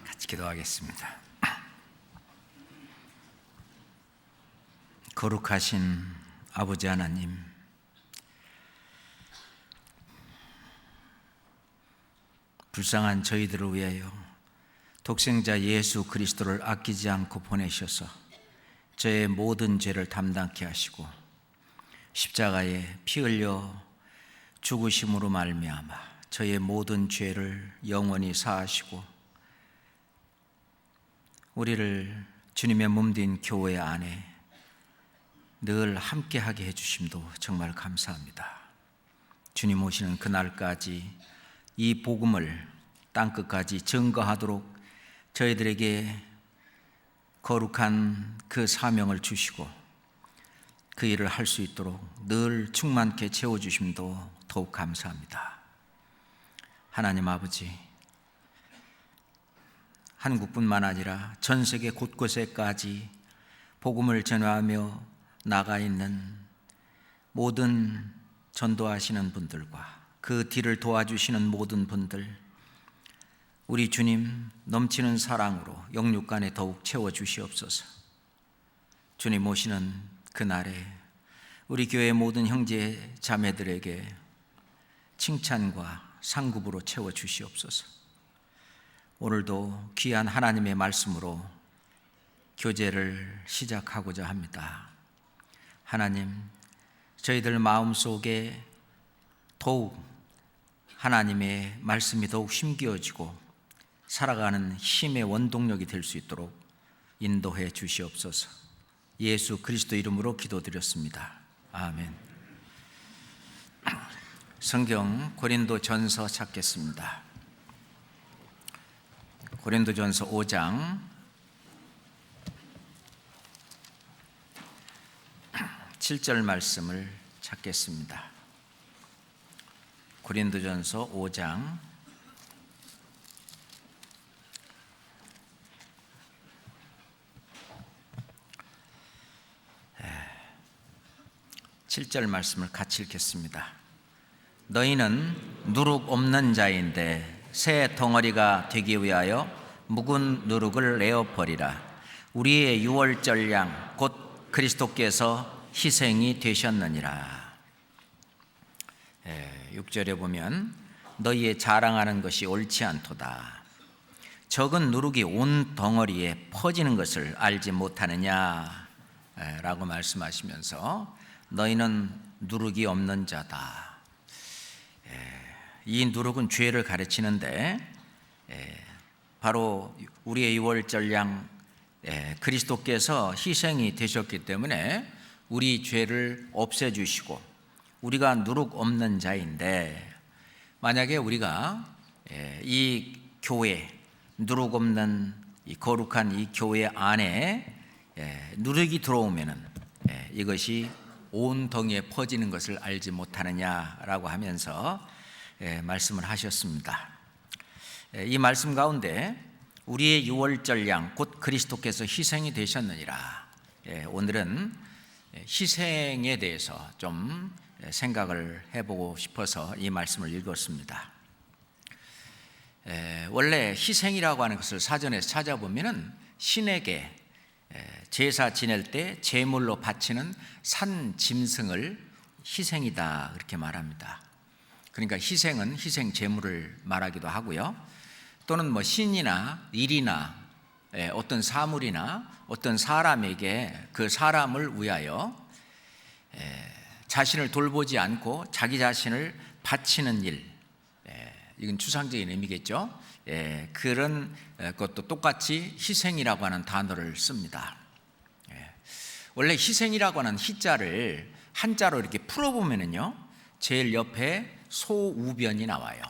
같이 기도하겠습니다. 거룩하신 아버지 하나님, 불쌍한 저희들을 위하여 독생자 예수 그리스도를 아끼지 않고 보내셔서 저의 모든 죄를 담당케 하시고 십자가에 피 흘려 죽으심으로 말미암아 저의 모든 죄를 영원히 사하시고 우리를 주님의 몸된 교회 안에 늘 함께하게 해주심도 정말 감사합니다. 주님 오시는 그날까지 이 복음을 땅끝까지 증거하도록 저희들에게 거룩한 그 사명을 주시고 그 일을 할 수 있도록 늘 충만케 채워주심도 더욱 감사합니다. 하나님 아버지, 한국뿐만 아니라 전 세계 곳곳에까지 복음을 전하며 나가 있는 모든 전도하시는 분들과 그 뒤를 도와주시는 모든 분들, 우리 주님 넘치는 사랑으로 영육간에 더욱 채워주시옵소서. 주님 오시는 그날에 우리 교회 모든 형제 자매들에게 칭찬과 상급으로 채워주시옵소서. 오늘도 귀한 하나님의 말씀으로 교제를 시작하고자 합니다. 하나님, 저희들 마음속에 더욱 하나님의 말씀이 더욱 힘겨워지고 살아가는 힘의 원동력이 될 수 있도록 인도해 주시옵소서. 예수 그리스도 이름으로 기도드렸습니다. 아멘. 성경 고린도전서 찾겠습니다. 고린도전서 5장 7절 말씀을 찾겠습니다. 고린도전서 5장 7절 말씀을 같이 읽겠습니다. 너희는 누룩 없는 자인데 새 덩어리가 되기 위하여 묵은 누룩을 내어버리라. 우리의 유월절 양 곧 그리스도께서 희생이 되셨느니라. 6절에 보면 너희의 자랑하는 것이 옳지 않도다. 적은 누룩이 온 덩어리에 퍼지는 것을 알지 못하느냐 라고 말씀하시면서 너희는 누룩이 없는 자다. 이 누룩은 죄를 가르치는데 바로 우리의 유월절 양 그리스도께서 희생이 되셨기 때문에 우리 죄를 없애주시고 우리가 누룩 없는 자인데, 만약에 우리가 이 교회, 누룩 없는 이 거룩한 이 교회 안에 누룩이 들어오면은 이것이 온 덩이에 퍼지는 것을 알지 못하느냐라고 하면서 말씀을 하셨습니다. 이 말씀 가운데 우리의 유월절 양 곧 그리스도께서 희생이 되셨느니라. 오늘은 희생에 대해서 좀 생각을 해보고 싶어서 이 말씀을 읽었습니다. 원래 희생이라고 하는 것을 사전에서 찾아보면은 신에게 제사 지낼 때 제물로 바치는 산 짐승을 희생이다 그렇게 말합니다. 그러니까 희생은 희생 제물을 말하기도 하고요. 또는 뭐 신이나 일이나 어떤 사물이나 어떤 사람에게 그 사람을 위하여 자신을 돌보지 않고 자기 자신을 바치는 일, 이건 추상적인 의미겠죠. 그런 것도 똑같이 희생이라고 하는 단어를 씁니다. 원래 희생이라고 하는 희자를 한자로 이렇게 풀어보면은요, 제일 옆에 소우변이 나와요.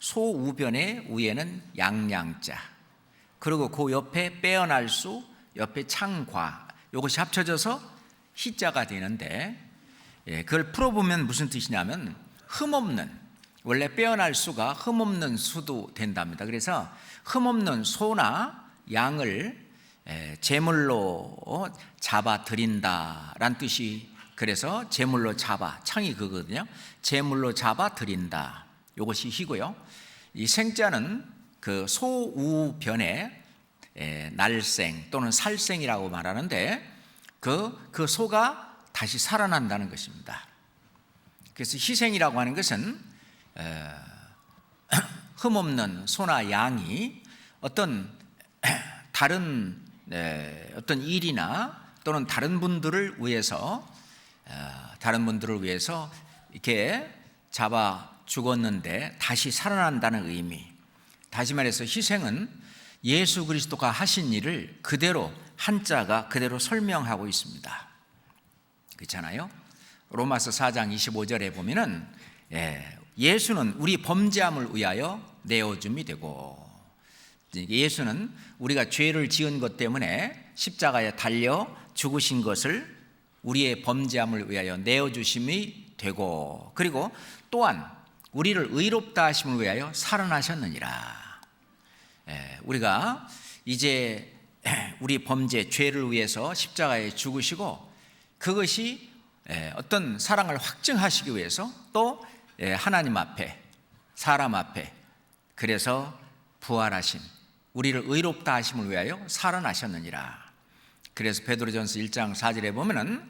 소우변의 위에는 양양자, 그리고 그 옆에 빼어날 수, 옆에 창과, 이것이 합쳐져서 희자가 되는데, 그걸 풀어보면 무슨 뜻이냐면 흠없는, 원래 빼어날 수가 흠없는 수도 된답니다. 그래서 흠없는 소나 양을 제물로 잡아 드린다라는 뜻이, 그래서 제물로 잡아, 창이 그거거든요. 제물로 잡아 드린다, 이것이 희고요. 이 생자는 그 소우변의 날생 또는 살생이라고 말하는데 그 소가 다시 살아난다는 것입니다. 그래서 희생이라고 하는 것은 흠없는 소나 양이 어떤 다른 어떤 일이나 또는 다른 분들을 위해서 이렇게 잡아 죽었는데 다시 살아난다는 의미. 다시 말해서 희생은 예수 그리스도가 하신 일을 그대로 한자가 그대로 설명하고 있습니다. 그렇잖아요? 로마서 4장 25절에 보면은 예수는 우리 범죄함을 위하여 내어줌이 되고, 예수는 우리가 죄를 지은 것 때문에 십자가에 달려 죽으신 것을 우리의 범죄함을 위하여 내어주심이 되고, 그리고 또한 우리를 의롭다 하심을 위하여 살아나셨느니라. 우리가 이제 우리 범죄 죄를 위해서 십자가에 죽으시고, 그것이 어떤 사랑을 확증하시기 위해서 또 하나님 앞에 사람 앞에 그래서 부활하신 우리를 의롭다 하심을 위하여 살아나셨느니라. 그래서 베드로전서 1장 4절에 보면은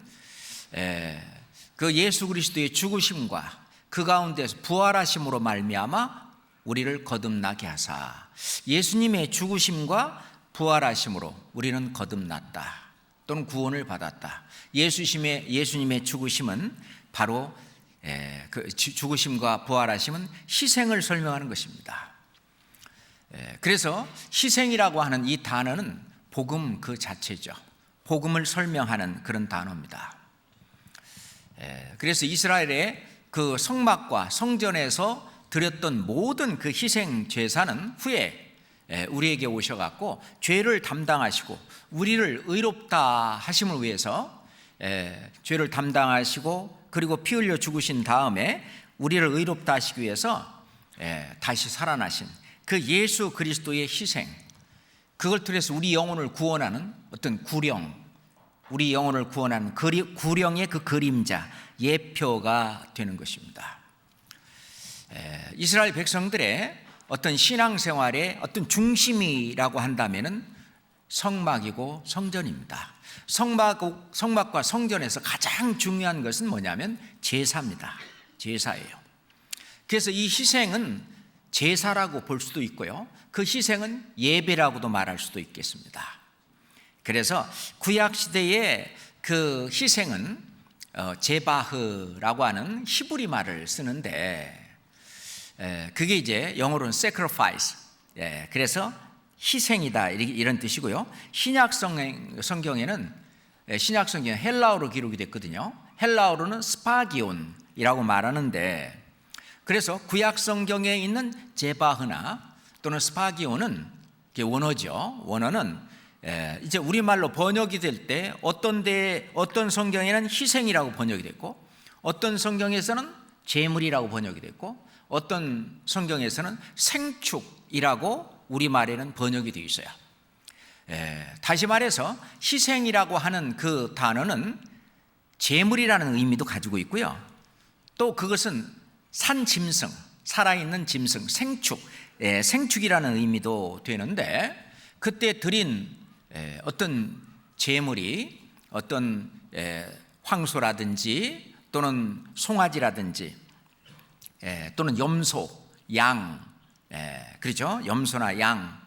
그 예수 그리스도의 죽으심과 그 가운데서 부활하심으로 말미암아 우리를 거듭나게 하사, 예수님의 죽으심과 부활하심으로 우리는 거듭났다 또는 구원을 받았다. 예수님의 죽으심은 바로 그 죽으심과 부활하심은 희생을 설명하는 것입니다. 그래서 희생이라고 하는 이 단어는 복음 그 자체죠. 복음을 설명하는 그런 단어입니다. 그래서 이스라엘의 그 성막과 성전에서 드렸던 모든 그 희생 제사는 후에 우리에게 오셔갖고 죄를 담당하시고 우리를 의롭다 하심을 위해서 죄를 담당하시고 그리고 피 흘려 죽으신 다음에 우리를 의롭다 하시기 위해서 다시 살아나신 그 예수 그리스도의 희생, 그걸 통해서 우리 영혼을 구원하는 어떤 구령, 우리 영혼을 구원하는 구령의 그 그림자, 예표가 되는 것입니다. 이스라엘 백성들의 어떤 신앙생활의 어떤 중심이라고 한다면은 성막이고 성전입니다. 성막과 성전에서 가장 중요한 것은 뭐냐면 제사입니다. 제사예요. 그래서 이 희생은 제사라고 볼 수도 있고요, 그 희생은 예배라고도 말할 수도 있겠습니다. 그래서 구약시대의 그 희생은 제바흐라고 하는 히브리 말을 쓰는데, 그게 이제 영어로는 sacrifice, 그래서 희생이다 이런 뜻이고요. 신약 성경에는 헬라어로 기록이 됐거든요. 헬라어로는 스파기온이라고 말하는데, 그래서 구약 성경에 있는 제바흐나 또는 스파기온은 원어죠. 원어는 이제 우리말로 번역이 될 때 어떤 성경에는 희생이라고 번역이 됐고, 어떤 성경에서는 제물이라고 번역이 됐고, 어떤 성경에서는 생축이라고 우리말에는 번역이 되어 있어요. 다시 말해서 희생이라고 하는 그 단어는 제물이라는 의미도 가지고 있고요, 또 그것은 산 짐승, 살아있는 짐승, 생축이라는 의미도 되는데, 그때 드린 어떤 제물이 어떤 황소라든지 또는 송아지라든지 또는 염소, 양, 그렇죠? 염소나 양,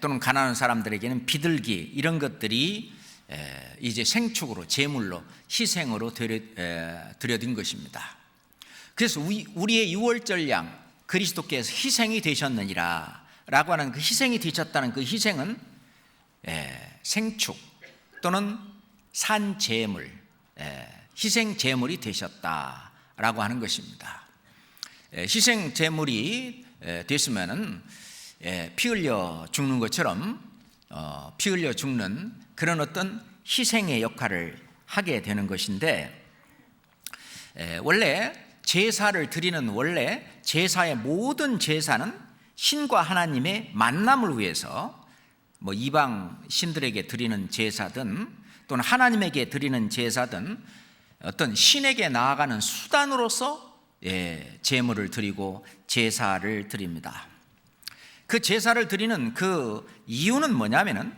또는 가난한 사람들에게는 비둘기, 이런 것들이 이제 생축으로, 제물로, 희생으로 드려진 것입니다. 그래서 우리의 유월절 양 그리스도께서 희생이 되셨느니라 라고 하는 그 희생이 되셨다는 그 희생은 생축 또는 산제물, 희생제물이 되셨다라고 하는 것입니다. 희생제물이 됐으면은 피 흘려 죽는 것처럼 피 흘려 죽는 그런 어떤 희생의 역할을 하게 되는 것인데, 원래 제사를 드리는 원래 제사의 모든 제사는 신과 하나님의 만남을 위해서, 뭐 이방 신들에게 드리는 제사든 또는 하나님에게 드리는 제사든 어떤 신에게 나아가는 수단으로서 제물을 드리고 제사를 드립니다. 그 제사를 드리는 그 이유는 뭐냐면은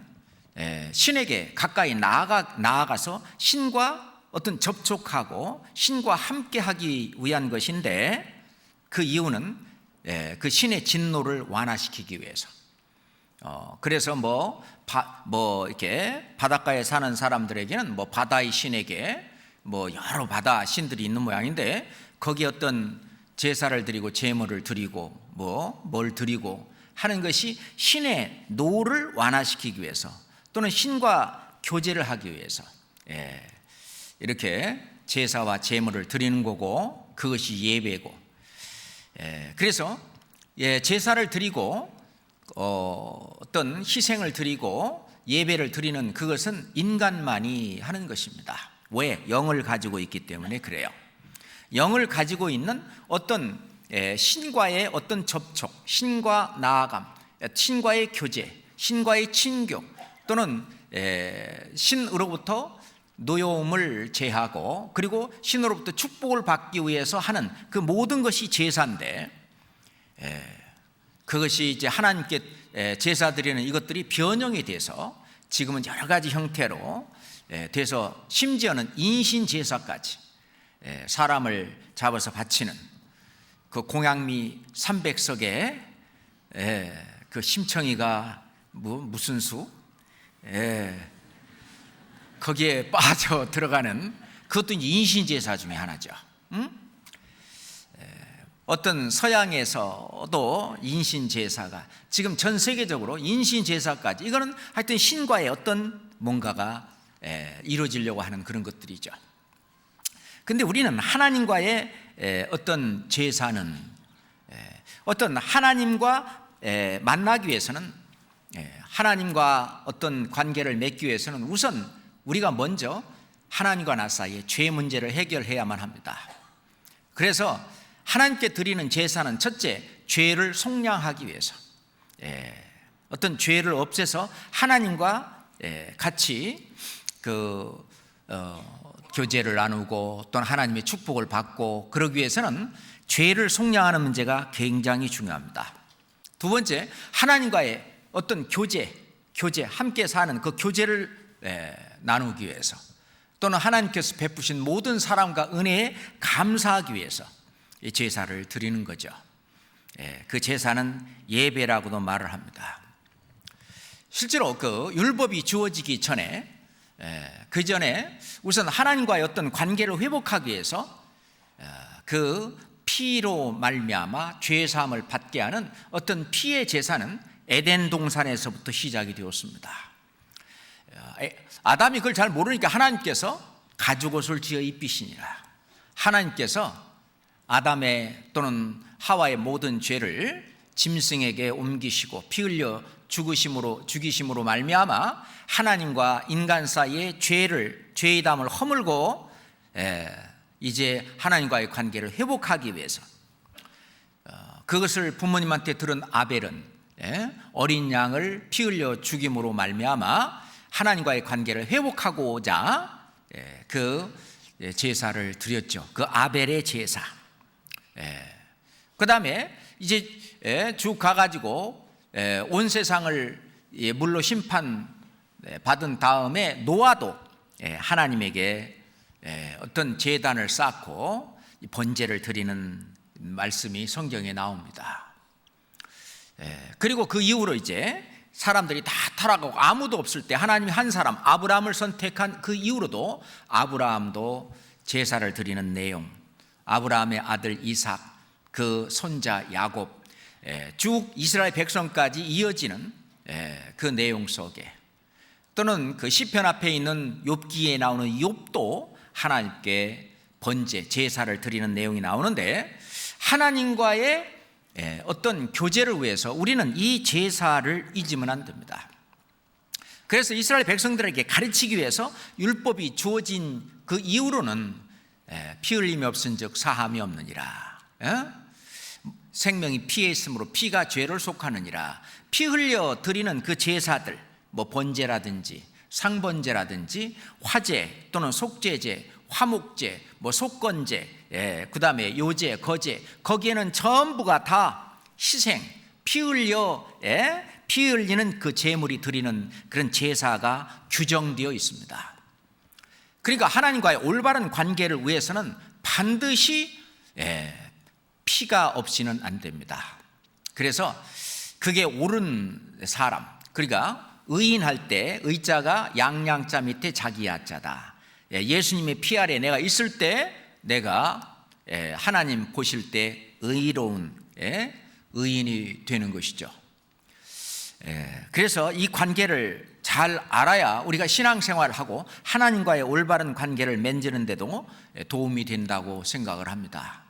신에게 가까이 나아가서 신과 어떤 접촉하고 신과 함께하기 위한 것인데, 그 이유는 그 신의 진노를 완화시키기 위해서. 그래서 이렇게 바닷가에 사는 사람들에게는 바다의 신에게 여러 바다 신들이 있는 모양인데, 거기에 어떤 제사를 드리고 제물을 드리고 뭘 드리고 하는 것이 신의 노를 완화시키기 위해서, 또는 신과 교제를 하기 위해서 이렇게 제사와 제물을 드리는 거고, 그것이 예배고. 그래서 제사를 드리고 어떤 희생을 드리고 예배를 드리는 그것은 인간만이 하는 것입니다. 왜? 영을 가지고 있기 때문에 그래요. 영을 가지고 있는 어떤 신과의 어떤 접촉, 신과 나아감, 신과의 교제, 신과의 친교, 또는 신으로부터 노여움을 제하고 그리고 신으로부터 축복을 받기 위해서 하는 그 모든 것이 제사인데, 그것이 이제 하나님께 제사 드리는 이것들이 변형이 돼서 지금은 여러 가지 형태로 돼서, 심지어는 인신 제사까지 사람을 잡아서 바치는 그 공양미 300석에 그 심청이가 무슨 수? 거기에 빠져 들어가는 그것도 인신 제사 중에 하나죠. 어떤 서양에서도 인신 제사가 지금 전 세계적으로 인신 제사까지, 이거는 하여튼 신과의 어떤 뭔가가 이루어지려고 하는 그런 것들이죠. 근데 우리는 하나님과의 어떤 제사는 어떤 하나님과 만나기 위해서는, 하나님과 어떤 관계를 맺기 위해서는 우선 우리가 먼저 하나님과 나 사이에 죄 문제를 해결해야만 합니다. 그래서 하나님께 드리는 제사는 첫째, 죄를 속량하기 위해서, 어떤 죄를 없애서 하나님과 같이 교제를 나누고 또는 하나님의 축복을 받고, 그러기 위해서는 죄를 속량하는 문제가 굉장히 중요합니다. 두 번째, 하나님과의 어떤 교제, 함께 사는 그 교제를 나누기 위해서, 또는 하나님께서 베푸신 모든 사랑과 은혜에 감사하기 위해서 이 제사를 드리는 거죠. 그 제사는 예배라고도 말을 합니다. 실제로 그 율법이 주어지기 전에, 그 전에 우선 하나님과의 어떤 관계를 회복하기 위해서 그 피로 말미암아 죄 사함을 받게 하는 어떤 피의 제사는 에덴 동산에서부터 시작이 되었습니다. 아담이 그걸 잘 모르니까 하나님께서 가죽옷을 지어 입히시니라. 하나님께서 아담의 또는 하와의 모든 죄를 짐승에게 옮기시고 피 흘려 죽이심으로 말미암아 하나님과 인간 사이의 죄의 담을 허물고 이제 하나님과의 관계를 회복하기 위해서, 그것을 부모님한테 들은 아벨은 어린 양을 피 흘려 죽임으로 말미암아 하나님과의 관계를 회복하고자 그 제사를 드렸죠. 그 아벨의 제사. 그 다음에 이제 쭉 가가지고 온 세상을 물로 심판 받은 다음에 노아도 하나님에게 어떤 제단을 쌓고 번제를 드리는 말씀이 성경에 나옵니다. 그리고 그 이후로 이제 사람들이 다 타락하고 아무도 없을 때 하나님이 한 사람 아브라함을 선택한 그 이후로도 아브라함도 제사를 드리는 내용, 아브라함의 아들 이삭, 그 손자 야곱, 쭉 이스라엘 백성까지 이어지는 그 내용 속에, 또는 그 시편 앞에 있는 욥기에 나오는 욥도 하나님께 번제, 제사를 드리는 내용이 나오는데, 하나님과의 어떤 교제를 위해서 우리는 이 제사를 잊으면 안 됩니다. 그래서 이스라엘 백성들에게 가르치기 위해서 율법이 주어진 그 이후로는 피 흘림이 없은즉 사함이 없느니라, 생명이 피에 있으므로 피가 죄를 속하느니라. 피 흘려 드리는 그 제사들, 번제라든지 상번제라든지 화제 또는 속죄제, 화목제, 속건제, 그 다음에 요제, 거제, 거기에는 전부가 다 희생, 피 흘리는 그 제물이 드리는 그런 제사가 규정되어 있습니다. 그러니까 하나님과의 올바른 관계를 위해서는 반드시 피가 없이는 안 됩니다. 그래서 그게 옳은 사람, 그러니까 의인할 때 의자가 양양자 밑에 자기 야자다. 예수님의 피 아래 내가 있을 때 내가 하나님 보실 때 의로운 의인이 되는 것이죠. 그래서 이 관계를 잘 알아야 우리가 신앙생활을 하고 하나님과의 올바른 관계를 맺는 데도 도움이 된다고 생각을 합니다.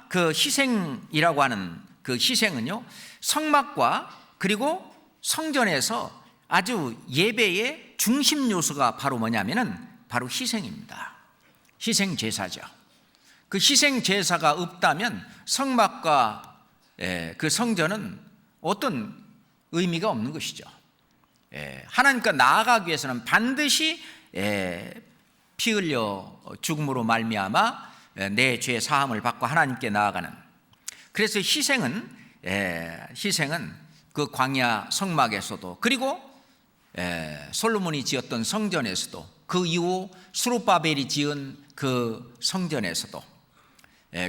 그 희생이라고 하는 그 희생은요, 성막과 그리고 성전에서 아주 예배의 중심 요소가 바로 뭐냐면은 바로 희생입니다. 희생 제사죠. 그 희생 제사가 없다면 성막과 그 성전은 어떤 의미가 없는 것이죠. 하나님과 나아가기 위해서는 반드시 피 흘려 죽음으로 말미암아 내 죄 사함을 받고 하나님께 나아가는. 그래서 희생은 그 광야 성막에서도, 그리고 솔로몬이 지었던 성전에서도, 그 이후 스룹바벨이 지은 그 성전에서도,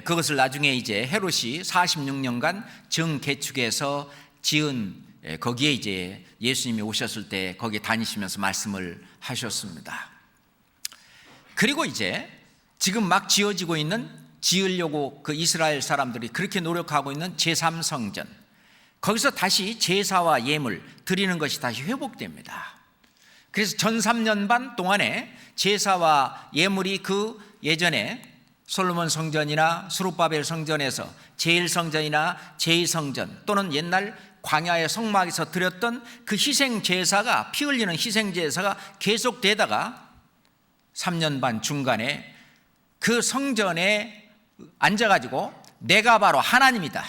그것을 나중에 이제 헤롯이 46년간 정개축해서 지은 거기에 이제 예수님이 오셨을 때 거기 다니시면서 말씀을 하셨습니다. 그리고 이제 지금 막 지으려고 그 이스라엘 사람들이 그렇게 노력하고 있는 제3성전, 거기서 다시 제사와 예물 드리는 것이 다시 회복됩니다. 그래서 전 3년 반 동안에 제사와 예물이 그 예전에 솔로몬 성전이나 스룹바벨 성전에서 제1성전이나 제2성전 또는 옛날 광야의 성막에서 드렸던 그 희생 제사가, 피 흘리는 희생 제사가 계속되다가 3년 반 중간에 그 성전에 앉아가지고 내가 바로 하나님이다.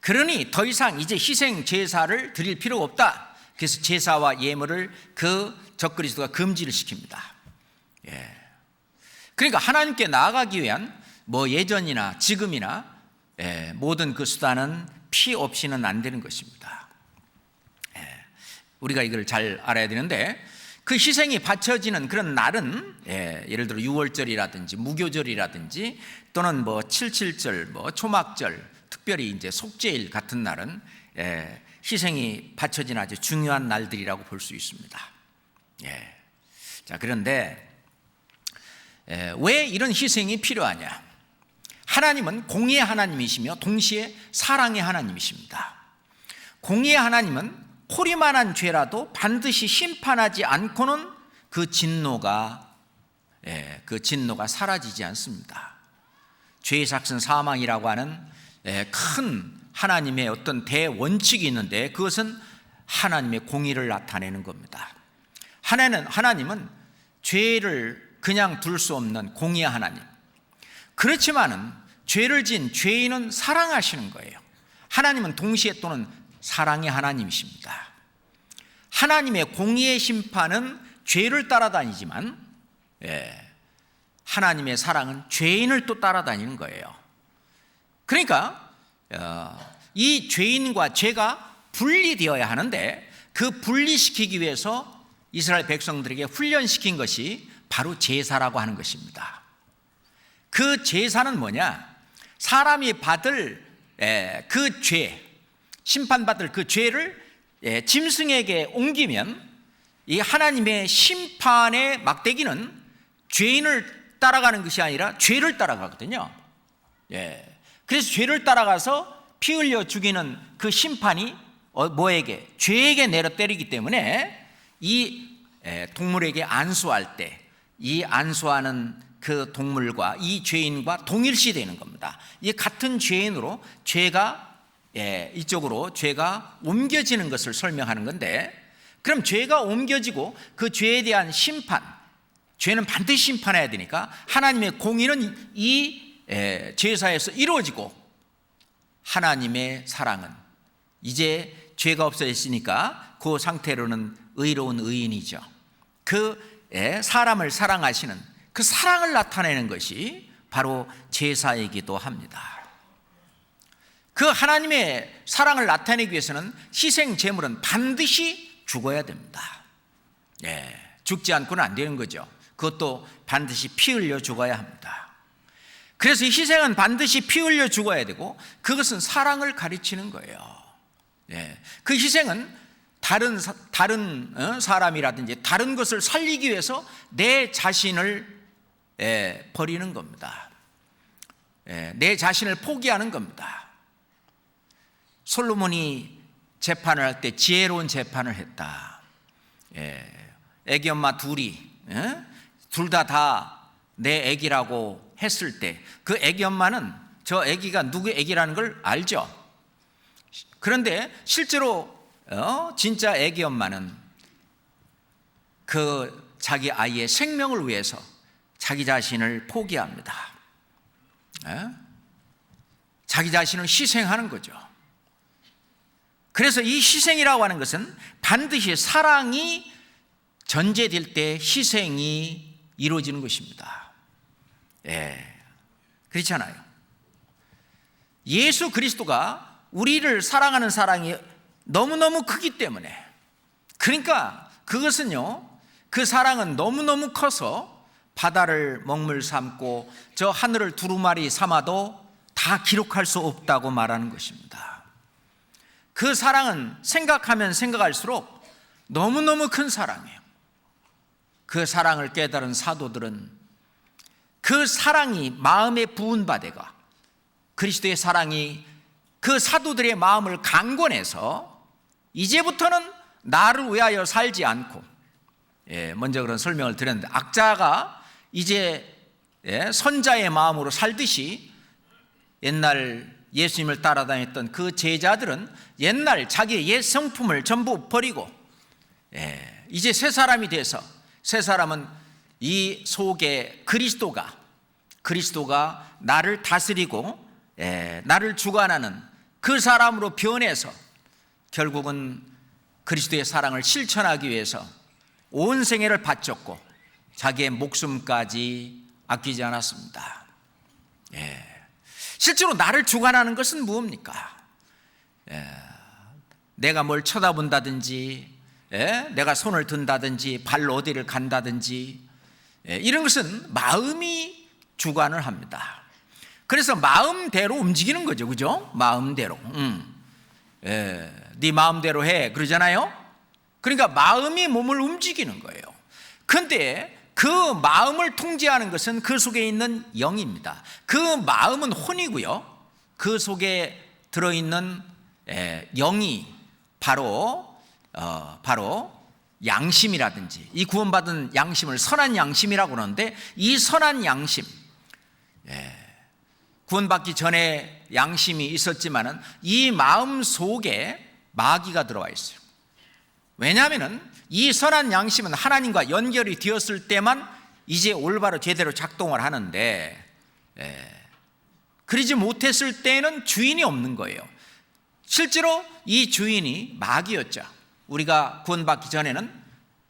그러니 더 이상 이제 희생 제사를 드릴 필요가 없다. 그래서 제사와 예물을 그 적그리스도가 금지를 시킵니다. 그러니까 하나님께 나아가기 위한 뭐 예전이나 지금이나 모든 그 수단은 피 없이는 안 되는 것입니다. 우리가 이걸 잘 알아야 되는데, 그 희생이 바쳐지는 그런 날은 예를 들어 6월절이라든지 무교절이라든지 또는 뭐 7.7절, 뭐 초막절, 특별히 이제 속죄일 같은 날은 희생이 바쳐진 아주 중요한 날들이라고 볼 수 있습니다. 자, 그런데 왜 이런 희생이 필요하냐? 하나님은 공의의 하나님이시며 동시에 사랑의 하나님이십니다. 공의의 하나님은 코리만한 죄라도 반드시 심판하지 않고는 그 진노가 사라지지 않습니다. 죄의 삭은 사망이라고 하는 큰 하나님의 어떤 대원칙이 있는데, 그것은 하나님의 공의를 나타내는 겁니다. 하나님은 죄를 그냥 둘 수 없는 공의의 하나님. 그렇지만은 죄를 지은 죄인은 사랑하시는 거예요. 하나님은 동시에 또는 사랑의 하나님이십니다. 하나님의 공의의 심판은 죄를 따라다니지만 하나님의 사랑은 죄인을 또 따라다니는 거예요. 그러니까 이 죄인과 죄가 분리되어야 하는데, 그 분리시키기 위해서 이스라엘 백성들에게 훈련시킨 것이 바로 제사라고 하는 것입니다. 그 제사는 뭐냐? 사람이 받을 그 죄, 심판받을 그 죄를 짐승에게 옮기면 이 하나님의 심판의 막대기는 죄인을 따라가는 것이 아니라 죄를 따라가거든요. 그래서 죄를 따라가서 피 흘려 죽이는 그 심판이 뭐에게? 죄에게 내려 때리기 때문에 이 동물에게 안수할 때 이 안수하는 그 동물과 이 죄인과 동일시 되는 겁니다. 이 같은 죄인으로 죄가 이쪽으로 죄가 옮겨지는 것을 설명하는 건데, 그럼 죄가 옮겨지고 그 죄에 대한 심판, 죄는 반드시 심판해야 되니까 하나님의 공의는 이 제사에서 이루어지고, 하나님의 사랑은 이제 죄가 없어졌으니까 그 상태로는 의로운 의인이죠. 그 사람을 사랑하시는 그 사랑을 나타내는 것이 바로 제사이기도 합니다. 그 하나님의 사랑을 나타내기 위해서는 희생 제물은 반드시 죽어야 됩니다. 죽지 않고는 안 되는 거죠. 그것도 반드시 피 흘려 죽어야 합니다. 그래서 희생은 반드시 피 흘려 죽어야 되고, 그것은 사랑을 가르치는 거예요. 그 희생은 다른 사람이라든지 다른 것을 살리기 위해서 내 자신을 버리는 겁니다. 내 자신을 포기하는 겁니다. 솔로몬이 재판을 할 때 지혜로운 재판을 했다. 애기 엄마 둘이 둘 다 내 애기라고 했을 때 그 애기 엄마는 저 애기가 누구 애기라는 걸 알죠. 그런데 실제로 진짜 애기 엄마는 그 자기 아이의 생명을 위해서 자기 자신을 포기합니다. 자기 자신을 희생하는 거죠. 그래서 이 희생이라고 하는 것은 반드시 사랑이 전제될 때 희생이 이루어지는 것입니다. 그렇잖아요. 예수 그리스도가 우리를 사랑하는 사랑이 너무너무 크기 때문에, 그러니까 그것은요, 그 사랑은 너무너무 커서 바다를 먹물 삼고 저 하늘을 두루마리 삼아도 다 기록할 수 없다고 말하는 것입니다. 그 사랑은 생각하면 생각할수록 너무너무 큰 사랑이에요. 그 사랑을 깨달은 사도들은 그 사랑이 마음에 부은 바되가, 그리스도의 사랑이 그 사도들의 마음을 강권해서 이제부터는 나를 위하여 살지 않고, 먼저 그런 설명을 드렸는데, 악자가 이제 선자의 마음으로 살듯이 옛날 예수님을 따라다녔던 그 제자들은 옛날 자기의 옛 성품을 전부 버리고 이제 새 사람이 돼서, 새 사람은 이 속에 그리스도가 나를 다스리고 나를 주관하는 그 사람으로 변해서 결국은 그리스도의 사랑을 실천하기 위해서 온 생애를 바쳤고 자기의 목숨까지 아끼지 않았습니다. 실제로 나를 주관하는 것은 무엇입니까? 내가 뭘 쳐다본다든지, 내가 손을 든다든지, 발로 어디를 간다든지, 이런 것은 마음이 주관을 합니다. 그래서 마음대로 움직이는 거죠, 그죠? 마음대로. 네 마음대로 해, 그러잖아요. 그러니까 마음이 몸을 움직이는 거예요. 그런데 그 마음을 통제하는 것은 그 속에 있는 영입니다. 그 마음은 혼이고요, 그 속에 들어있는 영이 바로 양심이라든지, 이 구원받은 양심을 선한 양심이라고 그러는데, 이 선한 양심, 구원받기 전에 양심이 있었지만은 이 마음 속에 마귀가 들어와 있어요. 왜냐하면은 이 선한 양심은 하나님과 연결이 되었을 때만 이제 올바로 제대로 작동을 하는데, 그러지 못했을 때는 주인이 없는 거예요. 실제로 이 주인이 마귀였죠. 우리가 구원받기 전에는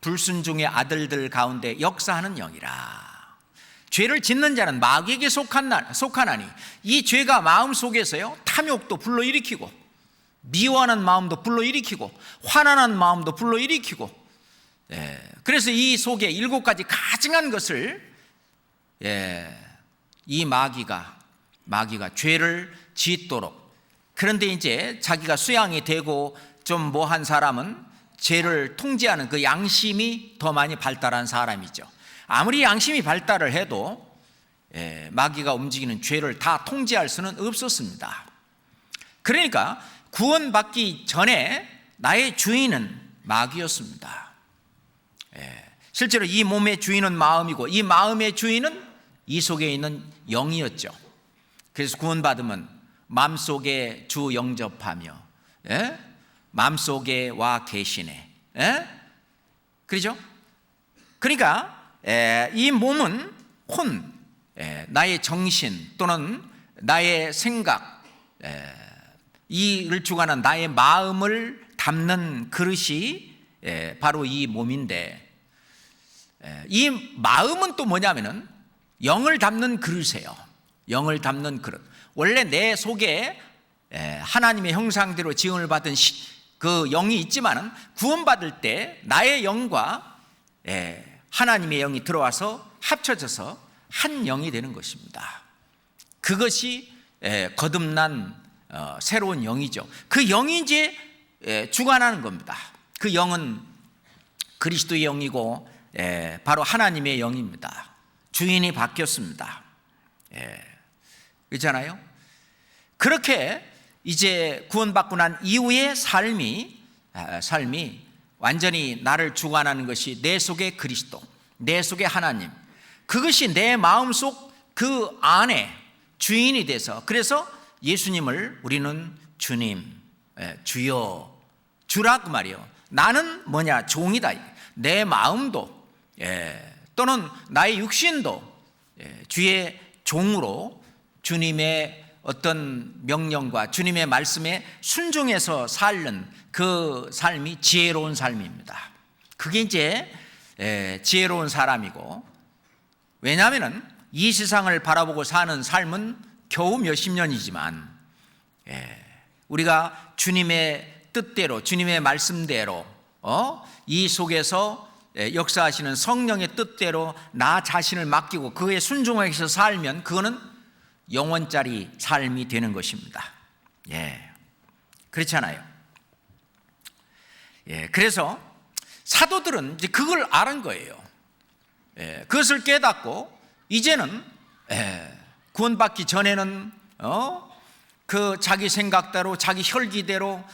불순종의 아들들 가운데 역사하는 영이라. 죄를 짓는 자는 마귀에게 속하나니 이 죄가 마음속에서요, 탐욕도 불러일으키고 미워하는 마음도 불러일으키고 화난한 마음도 불러일으키고, 그래서 이 속에 7가지 가증한 것을 이 마귀가 죄를 짓도록. 그런데 이제 자기가 수양이 되고 좀 뭐한 사람은 죄를 통제하는 그 양심이 더 많이 발달한 사람이죠. 아무리 양심이 발달을 해도 마귀가 움직이는 죄를 다 통제할 수는 없었습니다. 그러니까 구원받기 전에 나의 주인은 마귀였습니다. 실제로 이 몸의 주인은 마음이고 이 마음의 주인은 이 속에 있는 영이었죠. 그래서 구원받으면 마음속에 주 영접하며 마음속에 와 계시네. 그렇죠? 그러니까 이 몸은 나의 정신 또는 나의 생각, 이를 주관한 나의 마음을 담는 그릇이 바로 이 몸인데, 이 마음은 또 뭐냐면은 영을 담는 그릇이에요. 영을 담는 그릇. 원래 내 속에 하나님의 형상대로 지음을 받은 그 영이 있지만은 구원받을 때 나의 영과 하나님의 영이 들어와서 합쳐져서 한 영이 되는 것입니다. 그것이 거듭난 새로운 영이죠. 그 영이 이제 주관하는 겁니다. 그 영은 그리스도의 영이고 바로 하나님의 영입니다. 주인이 바뀌었습니다. 그렇잖아요. 그렇게 이제 구원받고 난 이후의 삶이 완전히 나를 주관하는 것이 내 속의 그리스도, 내 속의 하나님, 그것이 내 마음속 그 안에 주인이 돼서, 그래서 예수님을 우리는 주님, 주여, 주라고 말이요. 나는 뭐냐? 종이다. 내 마음도 또는 나의 육신도 주의 종으로 주님의 어떤 명령과 주님의 말씀에 순종해서 살는 그 삶이 지혜로운 삶입니다. 그게 이제 지혜로운 사람이고, 왜냐하면 이 세상을 바라보고 사는 삶은 겨우 몇십 년이지만 우리가 주님의 뜻대로, 주님의 말씀대로 이 속에서 역사하시는 성령의 뜻대로 나 자신을 맡기고 그에 순종해서 살면 그거는 영원짜리 삶이 되는 것입니다. 그렇잖아요. 그래서 사도들은 이제 그걸 알은 거예요. 그것을 깨닫고 이제는 구원받기 전에는 그 자기 생각대로, 자기 혈기대로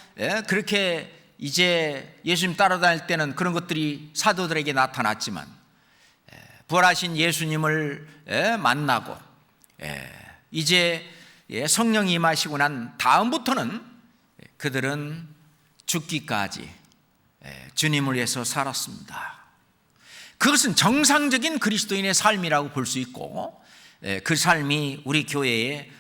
그렇게 이제 예수님 따라다닐 때는 그런 것들이 사도들에게 나타났지만, 부활하신 예수님을 만나고 이제 성령이 임하시고 난 다음부터는 그들은 죽기까지 주님을 위해서 살았습니다. 그것은 정상적인 그리스도인의 삶이라고 볼 수 있고, 그 삶이 우리 교회의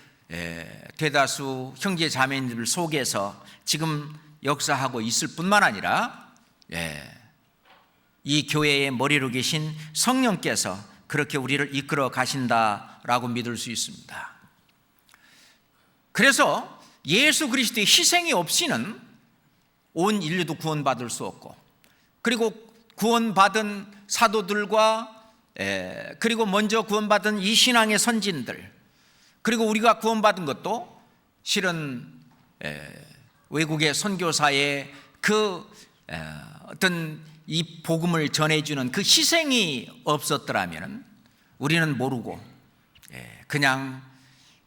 대다수 형제 자매님들 속에서 지금 역사하고 있을 뿐만 아니라 이 교회의 머리로 계신 성령께서 그렇게 우리를 이끌어 가신다라고 믿을 수 있습니다. 그래서 예수 그리스도의 희생이 없이는 온 인류도 구원받을 수 없고, 그리고 구원받은 사도들과 그리고 먼저 구원받은 이 신앙의 선진들, 그리고 우리가 구원받은 것도 실은 외국의 선교사의 그 어떤 이 복음을 전해주는 그 희생이 없었더라면 우리는 모르고 그냥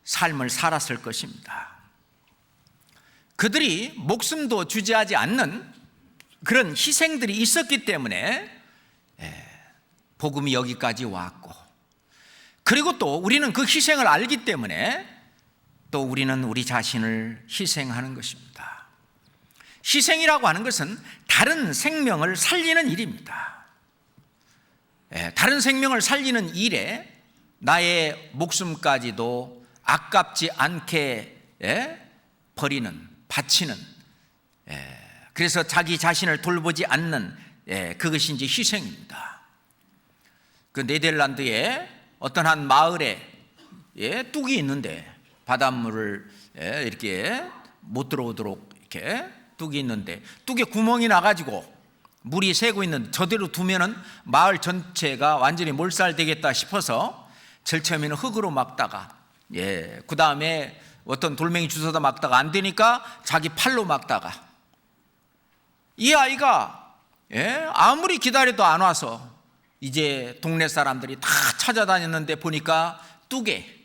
삶을 살았을 것입니다. 그들이 목숨도 주저하지 않는 그런 희생들이 있었기 때문에 복음이 여기까지 왔고, 그리고 또 우리는 그 희생을 알기 때문에 또 우리는 우리 자신을 희생하는 것입니다. 희생이라고 하는 것은 다른 생명을 살리는 일입니다. 다른 생명을 살리는 일에 나의 목숨까지도 아깝지 않게 버리는, 바치는, 그래서 자기 자신을 돌보지 않는 그것이 이제 희생입니다. 그 네덜란드의 어떤 한 마을에 뚝이 있는데, 바닷물을 이렇게 못 들어오도록 이렇게 뚝이 있는데, 뚝에 구멍이 나가지고 물이 새고 있는데 저대로 두면은 마을 전체가 완전히 몰살되겠다 싶어서 제일 처음에는 흙으로 막다가 그 다음에 어떤 돌멩이 주워다 막다가 안 되니까 자기 팔로 막다가, 이 아이가 아무리 기다려도 안 와서 이제 동네 사람들이 다 찾아다녔는데 보니까 뚝에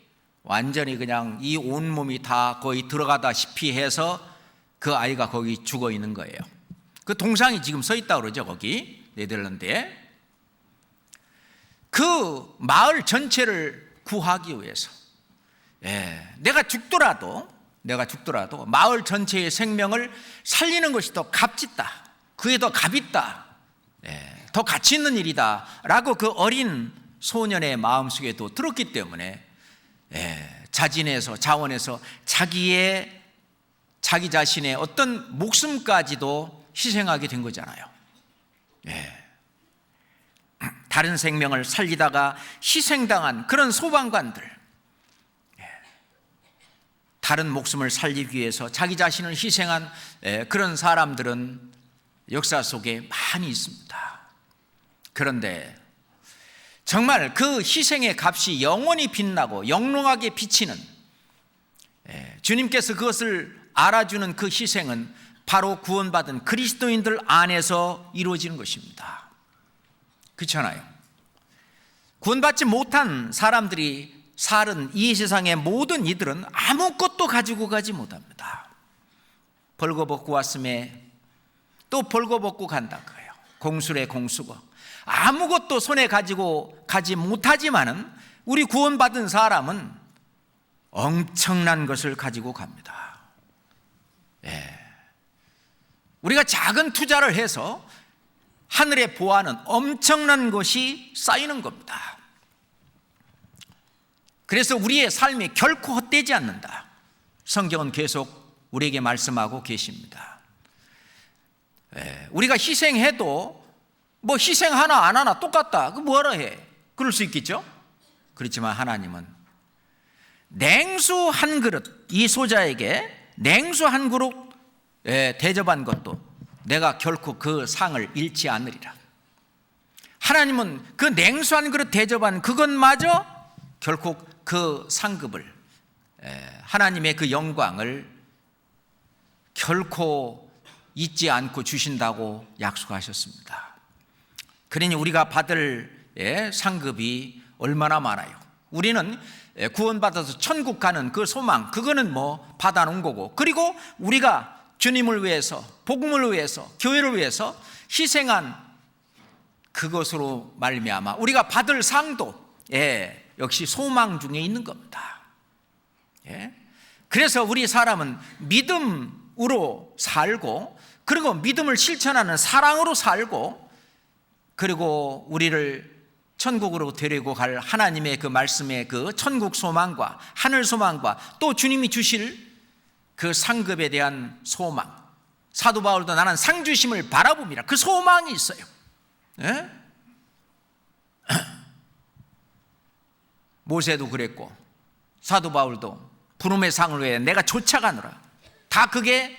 완전히 그냥 이 온몸이 다 거의 들어가다시피 해서 그 아이가 거기 죽어 있는 거예요. 그 동상이 지금 서 있다고 그러죠, 거기 네덜란드에. 그 마을 전체를 구하기 위해서 내가 죽더라도 마을 전체의 생명을 살리는 것이 더 값짓다, 그게 더 값있다, 더 가치 있는 일이다 라고 그 어린 소년의 마음속에도 들었기 때문에 자진해서, 자원해서 자기 자신의 어떤 목숨까지도 희생하게 된 거잖아요. 다른 생명을 살리다가 희생당한 그런 소방관들, 다른 목숨을 살리기 위해서 자기 자신을 희생한 그런 사람들은 역사 속에 많이 있습니다. 그런데 정말 그 희생의 값이 영원히 빛나고 영롱하게 비치는, 주님께서 그것을 알아주는 그 희생은 바로 구원받은 그리스도인들 안에서 이루어지는 것입니다. 그렇잖아요. 구원받지 못한 사람들이 살은 이 세상의 모든 이들은 아무것도 가지고 가지 못합니다. 벌거벗고 왔음에 또 벌거벗고 간다 그래요. 공수래 공수고 아무것도 손에 가지고 가지 못하지만은 우리 구원받은 사람은 엄청난 것을 가지고 갑니다. 우리가 작은 투자를 해서 하늘에 보아하는 엄청난 것이 쌓이는 겁니다. 그래서 우리의 삶이 결코 헛되지 않는다. 성경은 계속 우리에게 말씀하고 계십니다. 우리가 희생해도 뭐 희생 하나 안 하나 똑같다. 그 뭐하러 해? 그럴 수 있겠죠? 그렇지만 하나님은 냉수 한 그릇, 이 소자에게 냉수 한 그릇 대접한 것도 내가 결코 그 상을 잃지 않으리라. 하나님은 그 냉수 한 그릇 대접한 그것마저 결코 그 상급을, 하나님의 그 영광을 결코 잊지 않고 주신다고 약속하셨습니다. 그러니 우리가 받을 상급이 얼마나 많아요. 우리는 구원받아서 천국 가는 그 소망, 그거는 뭐 받아놓은 거고, 그리고 우리가 주님을 위해서, 복음을 위해서, 교회를 위해서 희생한 그것으로 말미암아 우리가 받을 상도 역시 소망 중에 있는 겁니다. 그래서 우리 사람은 믿음으로 살고, 그리고 믿음을 실천하는 사랑으로 살고, 그리고 우리를 천국으로 데리고 갈 하나님의 그 말씀의 그 천국 소망과 하늘 소망과 또 주님이 주실 그 상급에 대한 소망, 사도 바울도 나는 상 주심을 바라봅니다. 그 소망이 있어요. 모세도 그랬고 사도 바울도 부름의 상을 위해 내가 쫓아가노라. 다 그게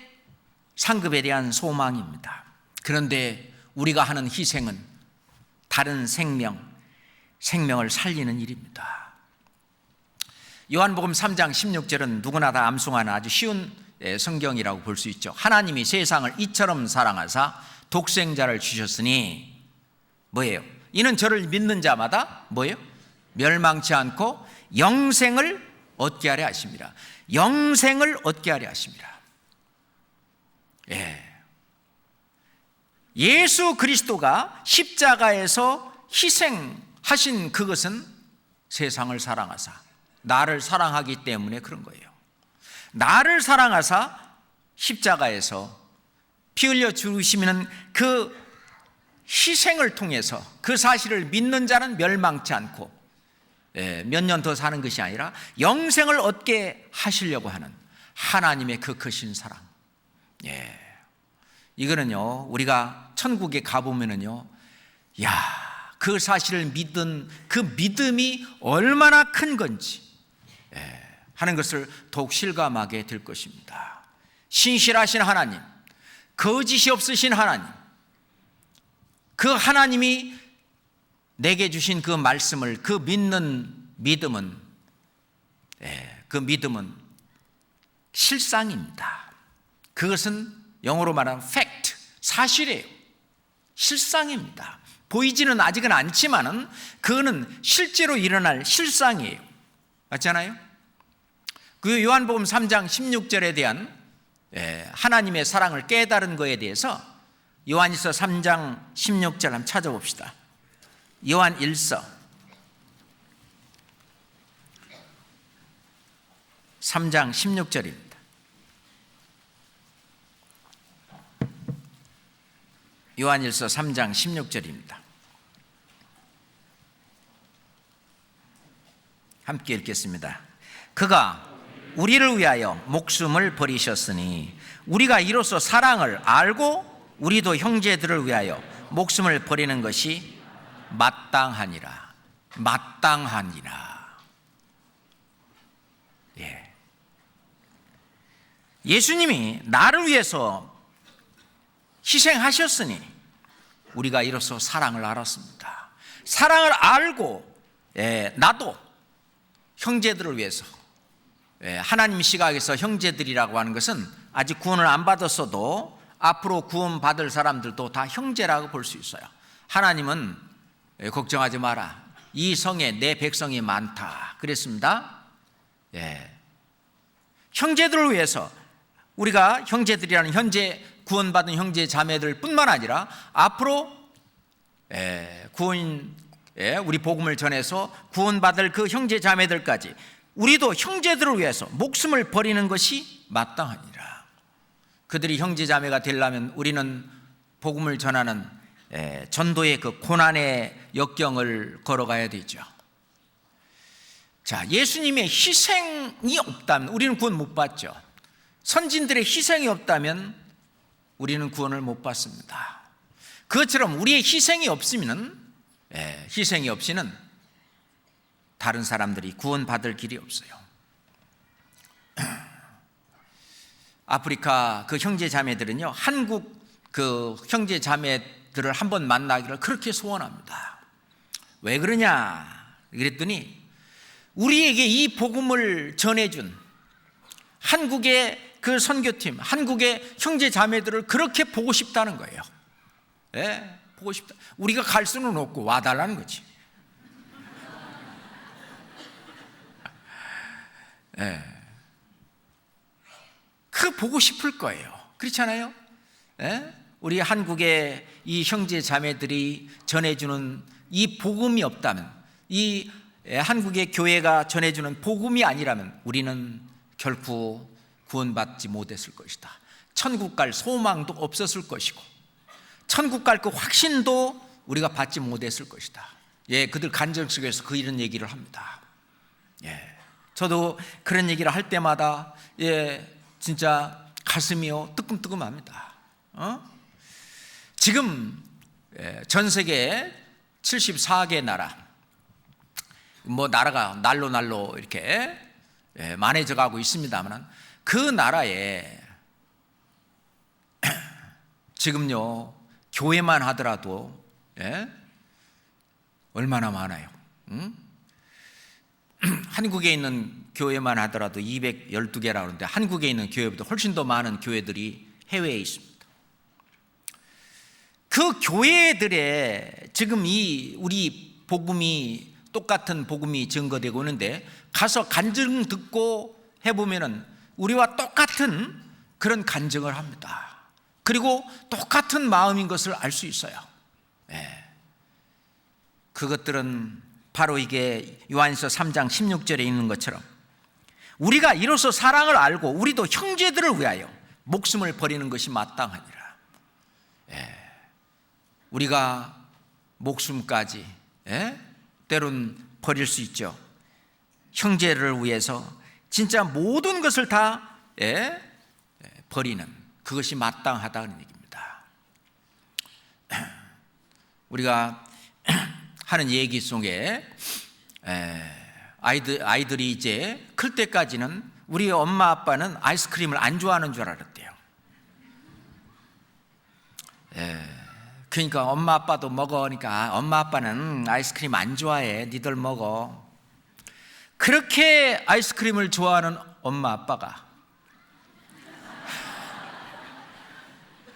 상급에 대한 소망입니다. 그런데 우리가 하는 희생은 다른 생명을 살리는 일입니다. 요한복음 3장 16절은 누구나 다 암송하는 아주 쉬운 성경이라고 볼 수 있죠. 하나님이 세상을 이처럼 사랑하사 독생자를 주셨으니 뭐예요? 이는 저를 믿는 자마다 뭐예요? 멸망치 않고 영생을 얻게 하려 하심이라. 영생을 얻게 하려 하심이라. 예수 그리스도가 십자가에서 희생하신 그것은 세상을 사랑하사 나를 사랑하기 때문에 그런 거예요. 나를 사랑하사 십자가에서 피 흘려 죽으시는 그 희생을 통해서 그 사실을 믿는 자는 멸망치 않고 몇 년 더 사는 것이 아니라 영생을 얻게 하시려고 하는 하나님의 그 크신 사랑. 이거는요, 우리가 천국에 가보면은요, 그 사실을 믿은 그 믿음이 얼마나 큰 건지 하는 것을 더욱 실감하게 될 것입니다. 신실하신 하나님, 거짓이 없으신 하나님, 그 하나님이 내게 주신 그 말씀을, 그 믿는 믿음은, 그 믿음은 실상입니다. 그것은 영어로 말하면 fact, 사실이에요. 실상입니다. 보이지는 아직은 않지만은 그거는 실제로 일어날 실상이에요. 맞잖아요? 그 요한복음 3장 16절에 대한 하나님의 사랑을 깨달은 거에 대해서 요한일서 3장 16절 한번 찾아봅시다. 요한일서 3장 16절입니다. 요한일서 3장 16절입니다. 함께 읽겠습니다. 그가 우리를 위하여 목숨을 버리셨으니 우리가 이로써 사랑을 알고 우리도 형제들을 위하여 목숨을 버리는 것이 마땅하니라. 마땅하니라. 예. 예수님이 나를 위해서 희생하셨으니 우리가 이로써 사랑을 알았습니다. 사랑을 알고 나도 형제들을 위해서, 하나님 시각에서 형제들이라고 하는 것은 아직 구원을 안 받았어도 앞으로 구원받을 사람들도 다 형제라고 볼 수 있어요. 하나님은 걱정하지 마라, 이 성에 내 백성이 많다 그랬습니다. 형제들을 위해서, 우리가 형제들이라는 현재 구원받은 형제 자매들 뿐만 아니라 앞으로 우리 복음을 전해서 구원받을 그 형제 자매들까지 우리도 형제들을 위해서 목숨을 버리는 것이 마땅하니라. 그들이 형제 자매가 되려면 우리는 복음을 전하는 전도의 그 고난의 역경을 걸어가야 되죠. 자, 예수님의 희생이 없다면 우리는 구원 못 받죠. 선진들의 희생이 없다면 우리는 구원을 못 받습니다. 그것처럼 우리의 희생이 없으면, 희생이 없이는 다른 사람들이 구원받을 길이 없어요. 아프리카 그 형제 자매들은요, 한국 그 형제 자매들을 한번 만나기를 그렇게 소원합니다. 왜 그러냐 그랬더니 우리에게 이 복음을 전해준 한국의 그 선교팀, 한국의 형제 자매들을 그렇게 보고 싶다는 거예요. 보고 싶다. 우리가 갈 수는 없고 와달라는 거지. 그 보고 싶을 거예요. 그렇잖아요? 우리 한국의 이 형제 자매들이 전해주는 이 복음이 없다면, 이 한국의 교회가 전해주는 복음이 아니라면 우리는 결코 구원받지 못했을 것이다. 천국 갈 소망도 없었을 것이고 천국 갈 그 확신도 우리가 받지 못했을 것이다. 그들 간증 속에서 이런 얘기를 합니다. 저도 그런 얘기를 할 때마다 진짜 가슴이요 뜨끔뜨끔합니다. 지금 전 세계 74개 나라, 나라가 날로 이렇게 많아져 가고 있습니다만, 그 나라에 지금요 교회만 하더라도 얼마나 많아요. 한국에 있는 교회만 하더라도 212개라고 하는데 한국에 있는 교회보다 훨씬 더 많은 교회들이 해외에 있습니다. 그 교회들의 지금 이 우리 복음이, 똑같은 복음이 증거되고 있는데 가서 간증 듣고 해보면은 우리와 똑같은 그런 간증을 합니다. 그리고 똑같은 마음인 것을 알 수 있어요. 그것들은 바로 이게 요한일서 3장 16절에 있는 것처럼 우리가 이로써 사랑을 알고 우리도 형제들을 위하여 목숨을 버리는 것이 마땅하니라. 우리가 목숨까지 때론 버릴 수 있죠. 형제를 위해서 진짜 모든 것을 다 버리는 그것이 마땅하다는 얘기입니다. 우리가 하는 얘기 속에 아이들이 이제 클 때까지는 우리 엄마 아빠는 아이스크림을 안 좋아하는 줄 알았대요. 그러니까 엄마 아빠도 먹으니까 엄마 아빠는 아이스크림 안 좋아해, 니들 먹어. 그렇게 아이스크림을 좋아하는 엄마 아빠가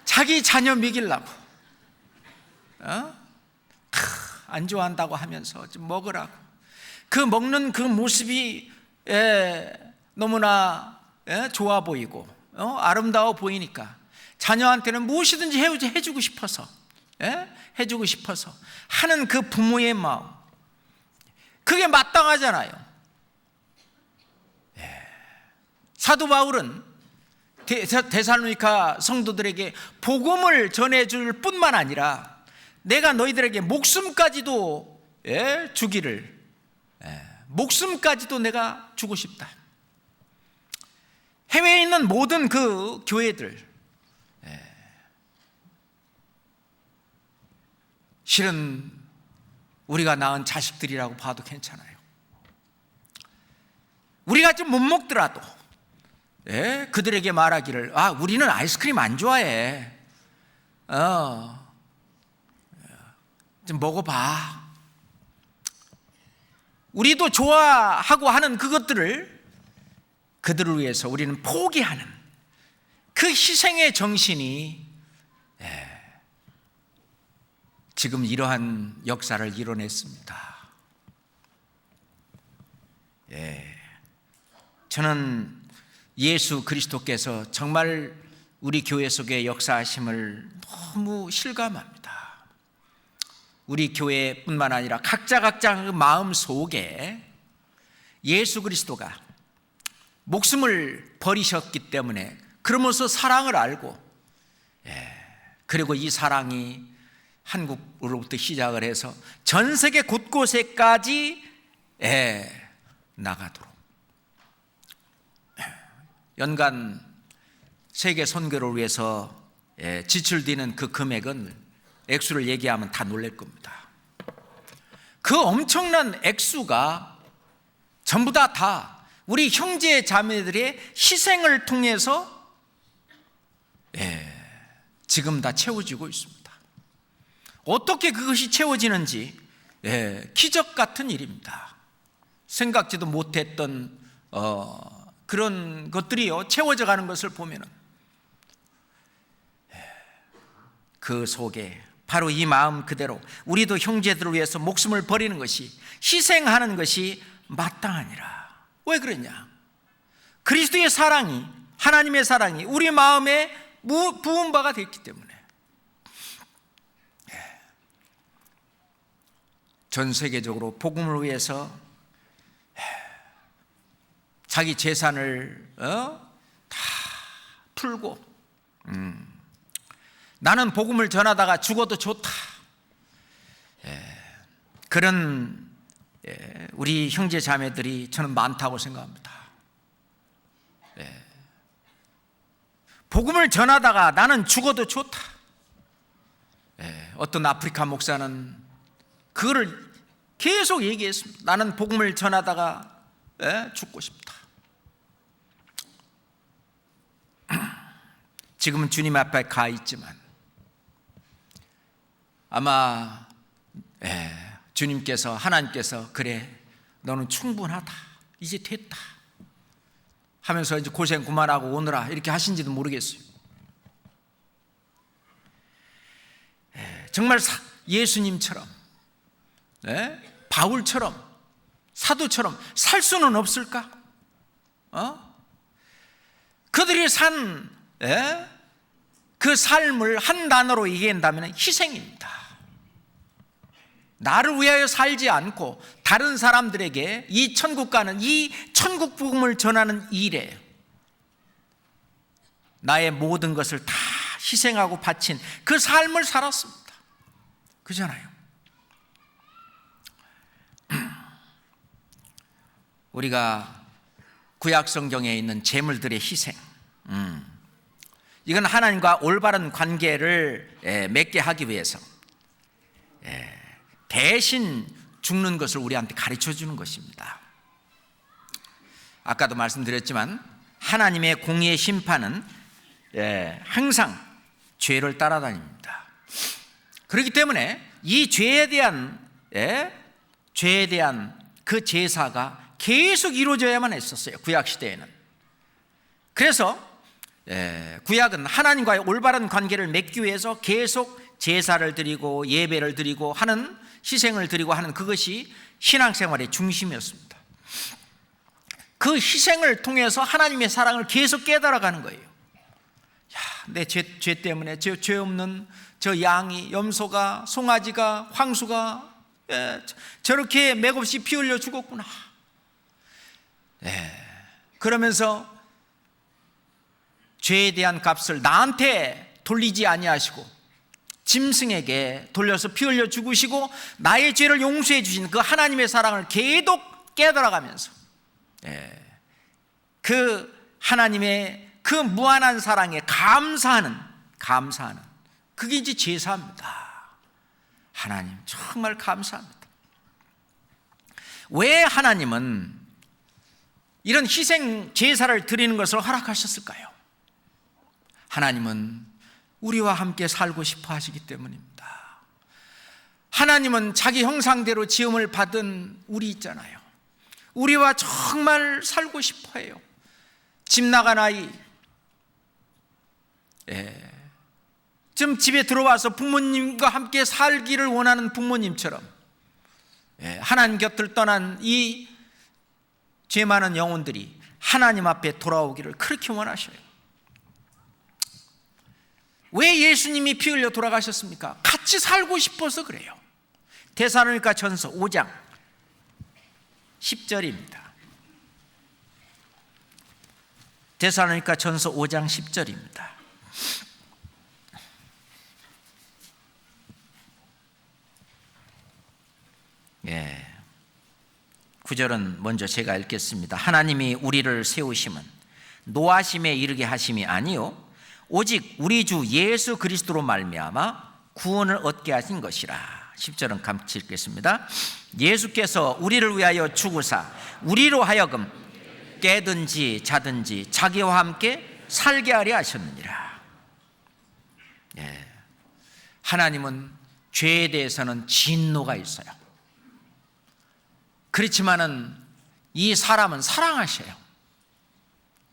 자기 자녀 먹이려고 안 좋아한다고 하면서 좀 먹으라고, 그 먹는 그 모습이 너무나 좋아 보이고 아름다워 보이니까 자녀한테는 무엇이든지 해주고 싶어서 해주고 싶어서 하는 그 부모의 마음, 그게 마땅하잖아요. 사도 바울은 데살로니가 성도들에게 복음을 전해줄 뿐만 아니라 내가 너희들에게 목숨까지도 주기를, 목숨까지도 내가 주고 싶다. 해외에 있는 모든 그 교회들, 실은 우리가 낳은 자식들이라고 봐도 괜찮아요. 우리가 좀 못 먹더라도 그들에게 말하기를, 우리는 아이스크림 안 좋아해. 좀 먹어봐. 우리도 좋아하고 하는 그것들을 그들을 위해서 우리는 포기하는 그 희생의 정신이 지금 이러한 역사를 이뤄냈습니다. 저는 예수 그리스도께서 정말 우리 교회 속에 역사하심을 너무 실감합니다. 우리 교회뿐만 아니라 각자 마음 속에 예수 그리스도가 목숨을 버리셨기 때문에, 그러면서 사랑을 알고, 그리고 이 사랑이 한국으로부터 시작을 해서 전 세계 곳곳에까지 나가도록, 연간 세계 선교를 위해서 지출되는 그 금액은, 액수를 얘기하면 다 놀랄 겁니다. 그 엄청난 액수가 전부 다 우리 형제 자매들의 희생을 통해서 지금 다 채워지고 있습니다. 어떻게 그것이 채워지는지 기적 같은 일입니다. 생각지도 못했던 그런 것들이요, 채워져 가는 것을 보면은 그 속에 바로 이 마음 그대로 우리도 형제들을 위해서 목숨을 버리는 것이, 희생하는 것이 마땅하니라. 왜 그러냐? 그리스도의 사랑이, 하나님의 사랑이 우리 마음에 부은 바가 됐기 때문에. 전 세계적으로 복음을 위해서 자기 재산을 다 풀고, 나는 복음을 전하다가 죽어도 좋다, 그런 우리 형제 자매들이 저는 많다고 생각합니다. 복음을 전하다가 나는 죽어도 좋다. 어떤 아프리카 목사는 그거를 계속 얘기했습니다. 나는 복음을 전하다가 죽고 싶다. 지금은 주님 앞에 가 있지만 아마 주님께서, 하나님께서 그래 너는 충분하다, 이제 됐다 하면서 이제 고생 그만하고 오너라 이렇게 하신지도 모르겠어요. 정말 예수님처럼, 바울처럼, 사도처럼 살 수는 없을까? 그들이 산 그 삶을 한 단어로 얘기한다면 희생입니다. 나를 위하여 살지 않고 다른 사람들에게 이 천국 가는, 이 천국 복음을 전하는 일에 나의 모든 것을 다 희생하고 바친 그 삶을 살았습니다. 그잖아요. 우리가 구약 성경에 있는 제물들의 희생, 이건 하나님과 올바른 관계를 맺게 하기 위해서 대신 죽는 것을 우리한테 가르쳐 주는 것입니다. 아까도 말씀드렸지만 하나님의 공의의 심판은 항상 죄를 따라다닙니다. 그렇기 때문에 이 죄에 대한 그 제사가 계속 이루어져야만 했었어요, 구약 시대에는. 그래서 구약은 하나님과의 올바른 관계를 맺기 위해서 계속 제사를 드리고 예배를 드리고 하는, 희생을 드리고 하는, 그것이 신앙생활의 중심이었습니다. 그 희생을 통해서 하나님의 사랑을 계속 깨달아가는 거예요. 내 죄 때문에 죄 없는 저 양이, 염소가, 송아지가, 황소가 저렇게 맥없이 피 흘려 죽었구나. 그러면서 죄에 대한 값을 나한테 돌리지 아니하시고 짐승에게 돌려서 피 흘려 죽으시고 나의 죄를 용서해 주신 그 하나님의 사랑을 계속 깨달아가면서 그 하나님의 그 무한한 사랑에 감사하는 그게 이제 제사입니다. 하나님 정말 감사합니다. 왜 하나님은 이런 희생 제사를 드리는 것을 허락하셨을까요? 하나님은 우리와 함께 살고 싶어 하시기 때문입니다. 하나님은 자기 형상대로 지음을 받은 우리 있잖아요. 우리와 정말 살고 싶어 해요. 집 나간 아이, 좀 집에 들어와서 부모님과 함께 살기를 원하는 부모님처럼 하나님 곁을 떠난 이 죄 많은 영혼들이 하나님 앞에 돌아오기를 그렇게 원하셔요. 왜 예수님이 피 흘려 돌아가셨습니까? 같이 살고 싶어서 그래요. 데살로니가 전서 5장 10절입니다. 데살로니가 전서 5장 10절입니다. 예. 9절은 먼저 제가 읽겠습니다. 하나님이 우리를 세우심은 노하심에 이르게 하심이 아니요 오직 우리 주 예수 그리스도로 말미암아 구원을 얻게 하신 것이라. 10절은 같이 읽겠습니다. 예수께서 우리를 위하여 죽으사 우리로 하여금 깨든지 자든지 자기와 함께 살게 하려 하셨느니라. 예. 하나님은 죄에 대해서는 진노가 있어요. 그렇지만은 이 사람은 사랑하셔요.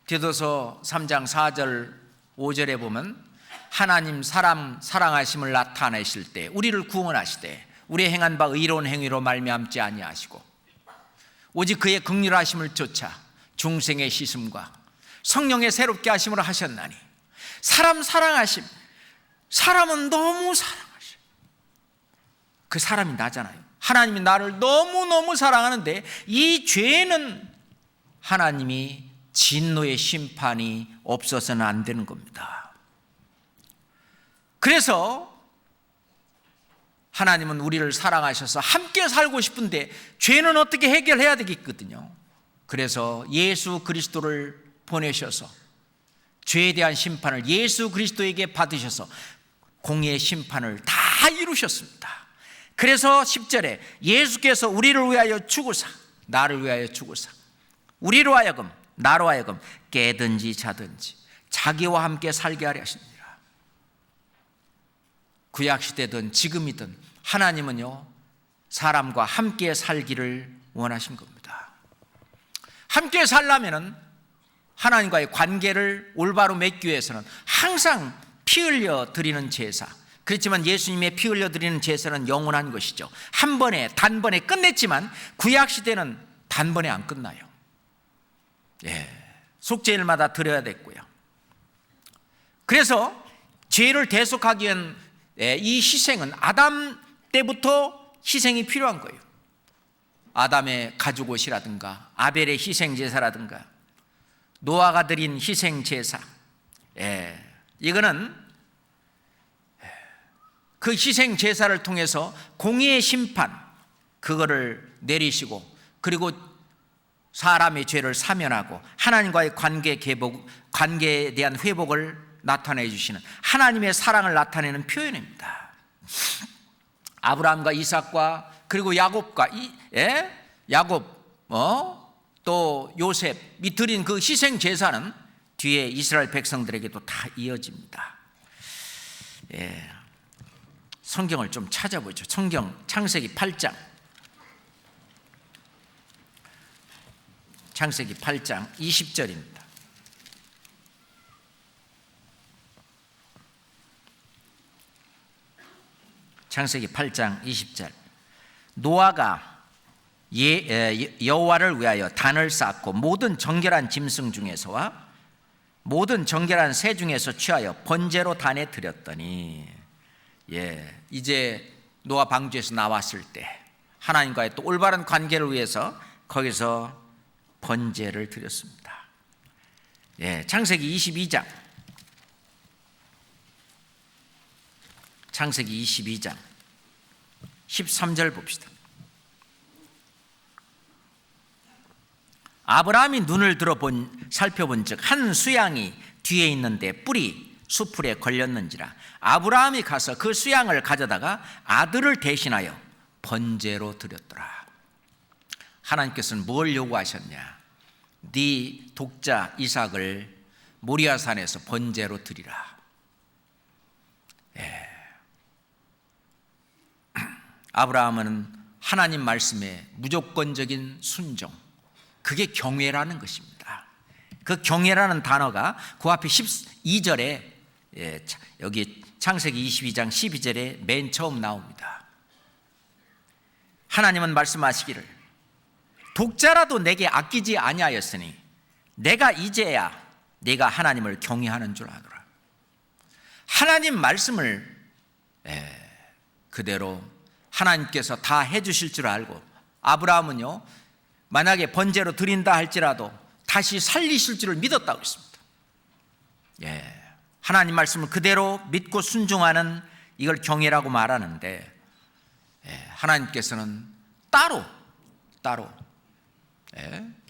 디도서 3장 4절 5절에 보면 하나님 사람 사랑하심을 나타내실 때 우리를 구원하시되 우리 행한 바 의로운 행위로 말미암지 아니하시고 오직 그의 긍휼하심을 쫓아 중생의 씻음과 성령의 새롭게 하심으로 하셨나니. 사람 사랑하심, 사람은 너무 사랑하셔. 그 사람이 나잖아요. 하나님이 나를 너무너무 사랑하는데 이 죄는 하나님이 진노의 심판이 없어서는 안 되는 겁니다. 그래서 하나님은 우리를 사랑하셔서 함께 살고 싶은데 죄는 어떻게 해결해야 되겠거든요. 그래서 예수 그리스도를 보내셔서 죄에 대한 심판을 예수 그리스도에게 받으셔서 공의의 심판을 다 이루셨습니다. 그래서 10절에 예수께서 우리를 위하여 죽으사 나를 위하여 죽으사 우리로 하여금 나로 하여금 깨든지 자든지 자기와 함께 살게 하려 하십니다. 구약시대든 지금이든 하나님은요 사람과 함께 살기를 원하신 겁니다. 함께 살려면 하나님과의 관계를 올바로 맺기 위해서는 항상 피 흘려 드리는 제사, 그렇지만 예수님의 피 흘려 드리는 제사는 영원한 것이죠. 한 번에 단번에 끝냈지만 구약시대는 단번에 안 끝나요. 속죄일마다 드려야 됐고요. 그래서 죄를 대속하기 위한 이 희생은 아담 때부터 희생이 필요한 거예요. 아담의 가죽옷이라든가 아벨의 희생제사라든가 노아가 드린 희생제사, 이거는 그 희생제사를 통해서 공의의 심판 그거를 내리시고 그리고 사람의 죄를 사면하고 하나님과의 관계에 대한 회복을 나타내 주시는 하나님의 사랑을 나타내는 표현입니다. 아브라함과 이삭과 그리고 야곱과 야곱 또 요셉이 드린 그 희생 제사는 뒤에 이스라엘 백성들에게도 다 이어집니다. 성경을 좀 찾아보죠. 성경 창세기 8장 창세기 8장 20절입니다. 창세기 8장 20절. 노아가 여호와를 위하여 단을 쌓고 모든 정결한 짐승 중에서와 모든 정결한 새 중에서 취하여 번제로 단에 드렸더니, 이제 노아 방주에서 나왔을 때 하나님과의 또 올바른 관계를 위해서 거기서 번제를 드렸습니다. 창세기 22장 창세기 22장 13절 봅시다. 아브라함이 눈을 살펴본 즉 한 수양이 뒤에 있는데 뿔이 수풀에 걸렸는지라 아브라함이 가서 그 수양을 가져다가 아들을 대신하여 번제로 드렸더라. 하나님께서는 뭘 요구하셨냐? 네 독자 이삭을 모리아산에서 번제로 드리라. 아브라함은 하나님 말씀에 무조건적인 순종, 그게 경외라는 것입니다. 그 경외라는 단어가 그 앞에 12절에 여기 창세기 22장 12절에 맨 처음 나옵니다. 하나님은 말씀하시기를 독자라도 내게 아끼지 아니하였으니 내가 이제야 네가 하나님을 경외하는 줄 아노라. 하나님 말씀을 그대로 하나님께서 다 해주실 줄 알고, 아브라함은요 만약에 번제로 드린다 할지라도 다시 살리실 줄을 믿었다고 했습니다. 하나님 말씀을 그대로 믿고 순종하는 이걸 경외라고 말하는데, 하나님께서는 따로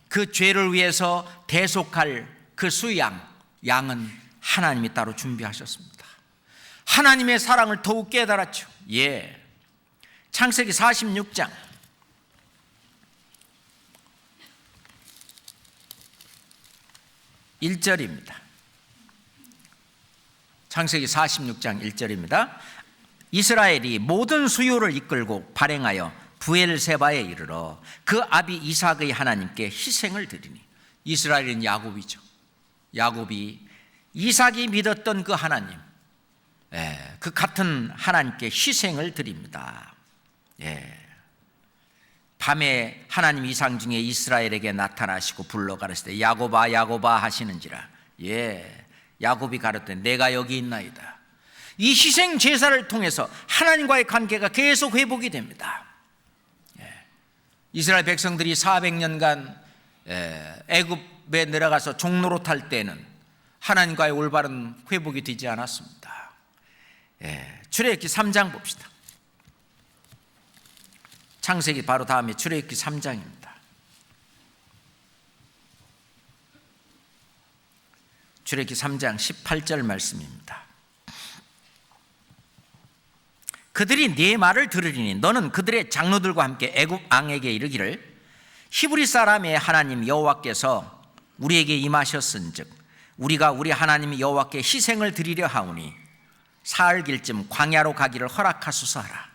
그 죄를 위해서 대속할 그 양은 하나님이 따로 준비하셨습니다. 하나님의 사랑을 더욱 깨달았죠. 창세기 46장 1절입니다. 창세기 46장 1절입니다. 이스라엘이 모든 수요를 이끌고 발행하여 부엘세바에 이르러 그 아비 이삭의 하나님께 희생을 드리니. 이스라엘은 야곱이죠. 야곱이 이삭이 믿었던 그 하나님, 그 같은 하나님께 희생을 드립니다. 밤에 하나님 이상 중에 이스라엘에게 나타나시고 불러 가르치되 야곱아 야곱아 하시는지라. 야곱이 가르되 내가 여기 있나이다. 이 희생 제사를 통해서 하나님과의 관계가 계속 회복이 됩니다. 이스라엘 백성들이 400년간 애굽에 내려가서 종노릇할 때는 하나님과의 올바른 회복이 되지 않았습니다. 출애굽기 3장 봅시다. 창세기 바로 다음에 출애굽기 3장입니다. 출애굽기 3장 18절 말씀입니다. 그들이 네 말을 들으리니 너는 그들의 장로들과 함께 애굽 왕에게 이르기를 히브리 사람의 하나님 여호와께서 우리에게 임하셨은즉 우리가 우리 하나님 여호와께 희생을 드리려 하오니 사흘 길쯤 광야로 가기를 허락하소서 하라.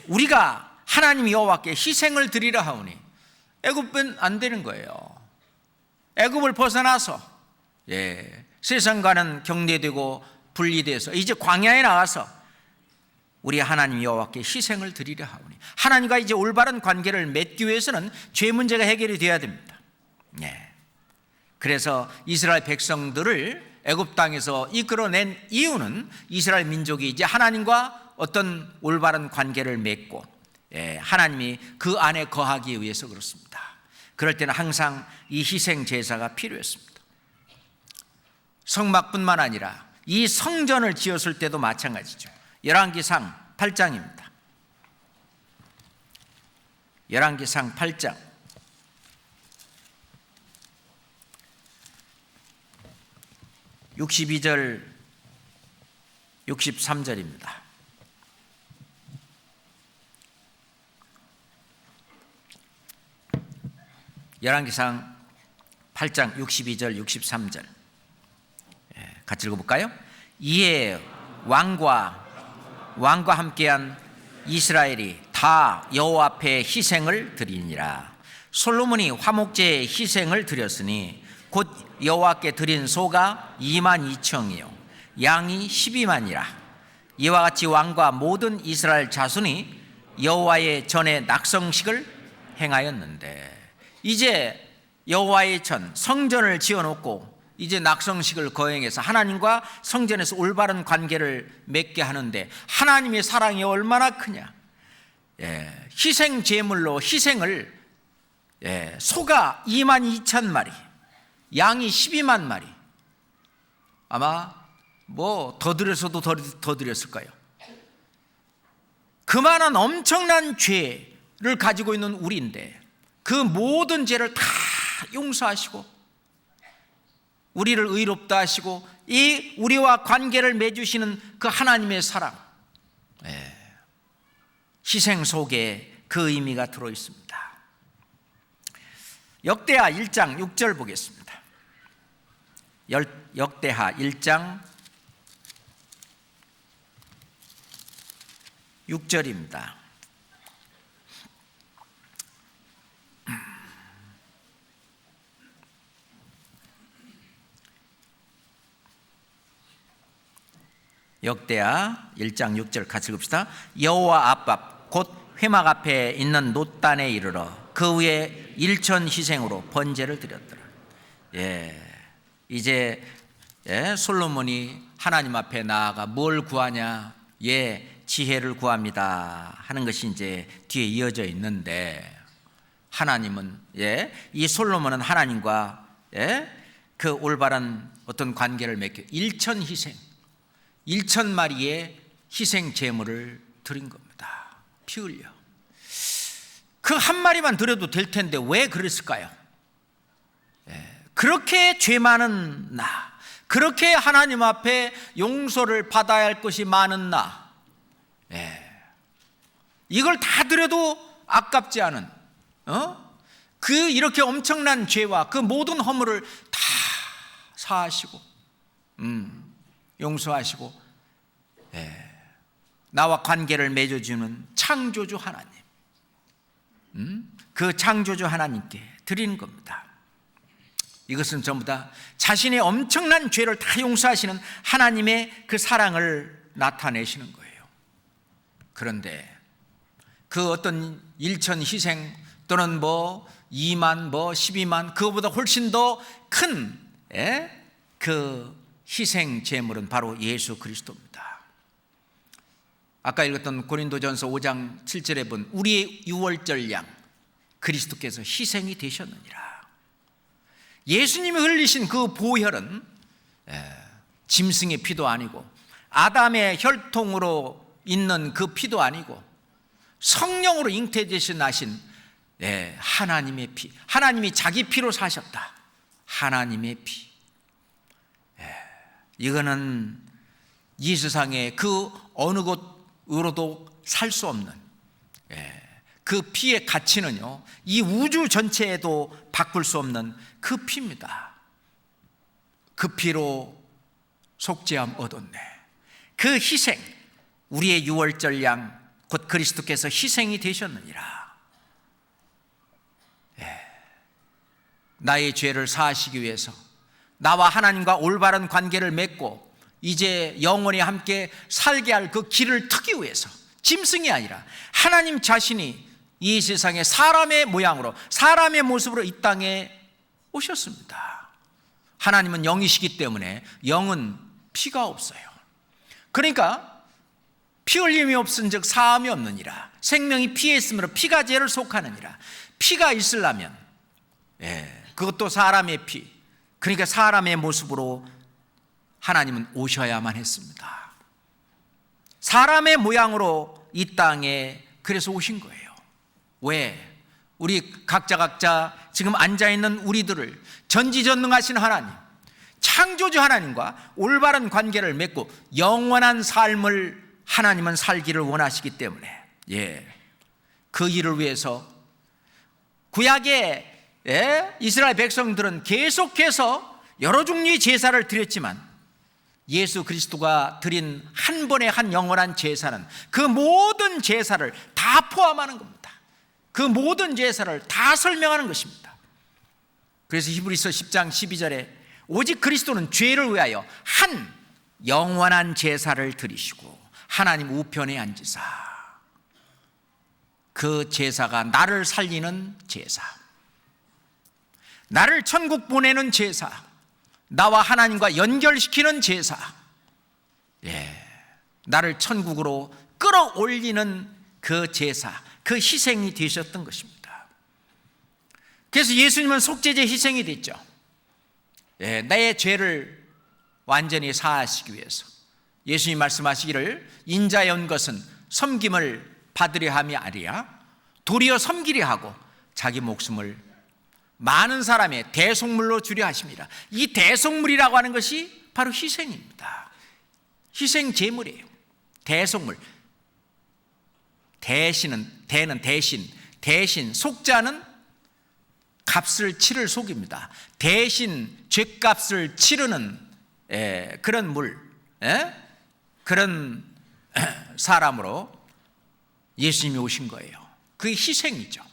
우리가 하나님 여호와께 희생을 드리려 하오니, 애굽은 안 되는 거예요. 애굽을 벗어나서 세상과는 경계되고 분리돼서 이제 광야에 나가서 우리 하나님 여호와께 희생을 드리려 하오니, 하나님과 이제 올바른 관계를 맺기 위해서는 죄 문제가 해결이 되어야 됩니다. 그래서 이스라엘 백성들을 애굽 땅에서 이끌어낸 이유는 이스라엘 민족이 이제 하나님과 어떤 올바른 관계를 맺고 하나님이 그 안에 거하기 위해서 그렇습니다. 그럴 때는 항상 이 희생 제사가 필요했습니다. 성막뿐만 아니라 이 성전을 지었을 때도 마찬가지죠. 열왕기상 8장입니다. 열왕기상 8장 62절 63절입니다. 열왕기상 8장 62절 63절 같이 읽어볼까요? 이에 왕과 함께한 이스라엘이 다 여호와 앞에 희생을 드리니라. 솔로몬이 화목제에 희생을 드렸으니 곧 여호와께 드린 소가 22,000이요 양이 12만이라. 이와 같이 왕과 모든 이스라엘 자손이 여호와의 전에 낙성식을 행하였는데, 이제 여호와의 전 성전을 지어놓고 이제 낙성식을 거행해서 하나님과 성전에서 올바른 관계를 맺게 하는데, 하나님의 사랑이 얼마나 크냐. 희생 제물로 희생을 소가 22,000마리, 양이 12만 마리. 아마 더 드렸어도 더 드렸을 거예요. 그만한 엄청난 죄를 가지고 있는 우리인데 그 모든 죄를 다 용서하시고 우리를 의롭다 하시고 이 우리와 관계를 맺으시는 그 하나님의 사랑, 희생 속에 그 의미가 들어 있습니다. 역대하 1장 6절 보겠습니다. 역대하 1장 6절입니다. 역대하 1장 6절 같이 읽읍시다. 여호와 앞 곧 회막 앞에 있는 놋단에 이르러 그 위에 일천 희생으로 번제를 드렸더라. 이제 솔로몬이 하나님 앞에 나아가 뭘 구하냐? 지혜를 구합니다 하는 것이 이제 뒤에 이어져 있는데, 하나님은 이 솔로몬은 하나님과 그 올바른 어떤 관계를 맺고 일천 희생, 1,000마리의 희생 제물을 드린 겁니다. 피 흘려. 그 한 마리만 드려도 될 텐데 왜 그랬을까요? 그렇게 죄 많은 나, 그렇게 하나님 앞에 용서를 받아야 할 것이 많은 나, 이걸 다 드려도 아깝지 않은 그 이렇게 엄청난 죄와 그 모든 허물을 다 사하시고 용서하시고 나와 관계를 맺어주는 창조주 하나님, 그 창조주 하나님께 드리는 겁니다. 이것은 전부 다 자신의 엄청난 죄를 다 용서하시는 하나님의 그 사랑을 나타내시는 거예요. 그런데 그 어떤 1천 희생 또는 2만 12만 그거보다 훨씬 더 큰 그 희생 제물은 바로 예수 그리스도입니다. 아까 읽었던 고린도전서 5장 7절에 본 우리의 유월절 양 그리스도께서 희생이 되셨느니라. 예수님이 흘리신 그 보혈은 짐승의 피도 아니고 아담의 혈통으로 있는 그 피도 아니고 성령으로 잉태되신 나신 하나님의 피, 하나님이 자기 피로 사셨다. 하나님의 피. 이거는 이 세상에 그 어느 곳으로도 살 수 없는 그 피의 가치는요, 이 우주 전체에도 바꿀 수 없는 그 피입니다. 그 피로 속죄함 얻었네. 그 희생, 우리의 유월절 양 곧 그리스도께서 희생이 되셨느니라. 나의 죄를 사하시기 위해서 나와 하나님과 올바른 관계를 맺고 이제 영원히 함께 살게 할 그 길을 트기 위해서 짐승이 아니라 하나님 자신이 이 세상에 사람의 모양으로 사람의 모습으로 이 땅에 오셨습니다. 하나님은 영이시기 때문에 영은 피가 없어요. 그러니까 피 흘림이 없은즉 사함이 없느니라. 생명이 피에 있으므로 피가 죄를 속하느니라. 피가 있으려면 그것도 사람의 피, 그러니까 사람의 모습으로 하나님은 오셔야만 했습니다. 사람의 모양으로 이 땅에 그래서 오신 거예요. 왜? 우리 각자 지금 앉아있는 우리들을 전지전능하신 하나님, 창조주 하나님과 올바른 관계를 맺고 영원한 삶을 하나님은 살기를 원하시기 때문에 그 일을 위해서 구약의 이스라엘 백성들은 계속해서 여러 종류의 제사를 드렸지만 예수 그리스도가 드린 한 번의 한 영원한 제사는 그 모든 제사를 다 포함하는 겁니다. 그 모든 제사를 다 설명하는 것입니다. 그래서 히브리서 10장 12절에 오직 그리스도는 죄를 위하여 한 영원한 제사를 드리시고 하나님 우편에 앉으사, 그 제사가 나를 살리는 제사, 나를 천국 보내는 제사, 나와 하나님과 연결시키는 제사, 나를 천국으로 끌어올리는 그 제사, 그 희생이 되셨던 것입니다. 그래서 예수님은 속죄제 희생이 됐죠. 나의 죄를 완전히 사하시기 위해서 예수님 말씀하시기를 인자에 온 것은 섬김을 받으려 함이 아니라 도리어 섬기려 하고 자기 목숨을 많은 사람의 대속물로 주려 하십니다. 이 대속물이라고 하는 것이 바로 희생입니다. 희생 제물이에요. 대속물. 대는 대신, 속자는 값을 치를 속입니다. 대신 죗값을 치르는 그런 그런 사람으로 예수님이 오신 거예요. 그게 희생이죠.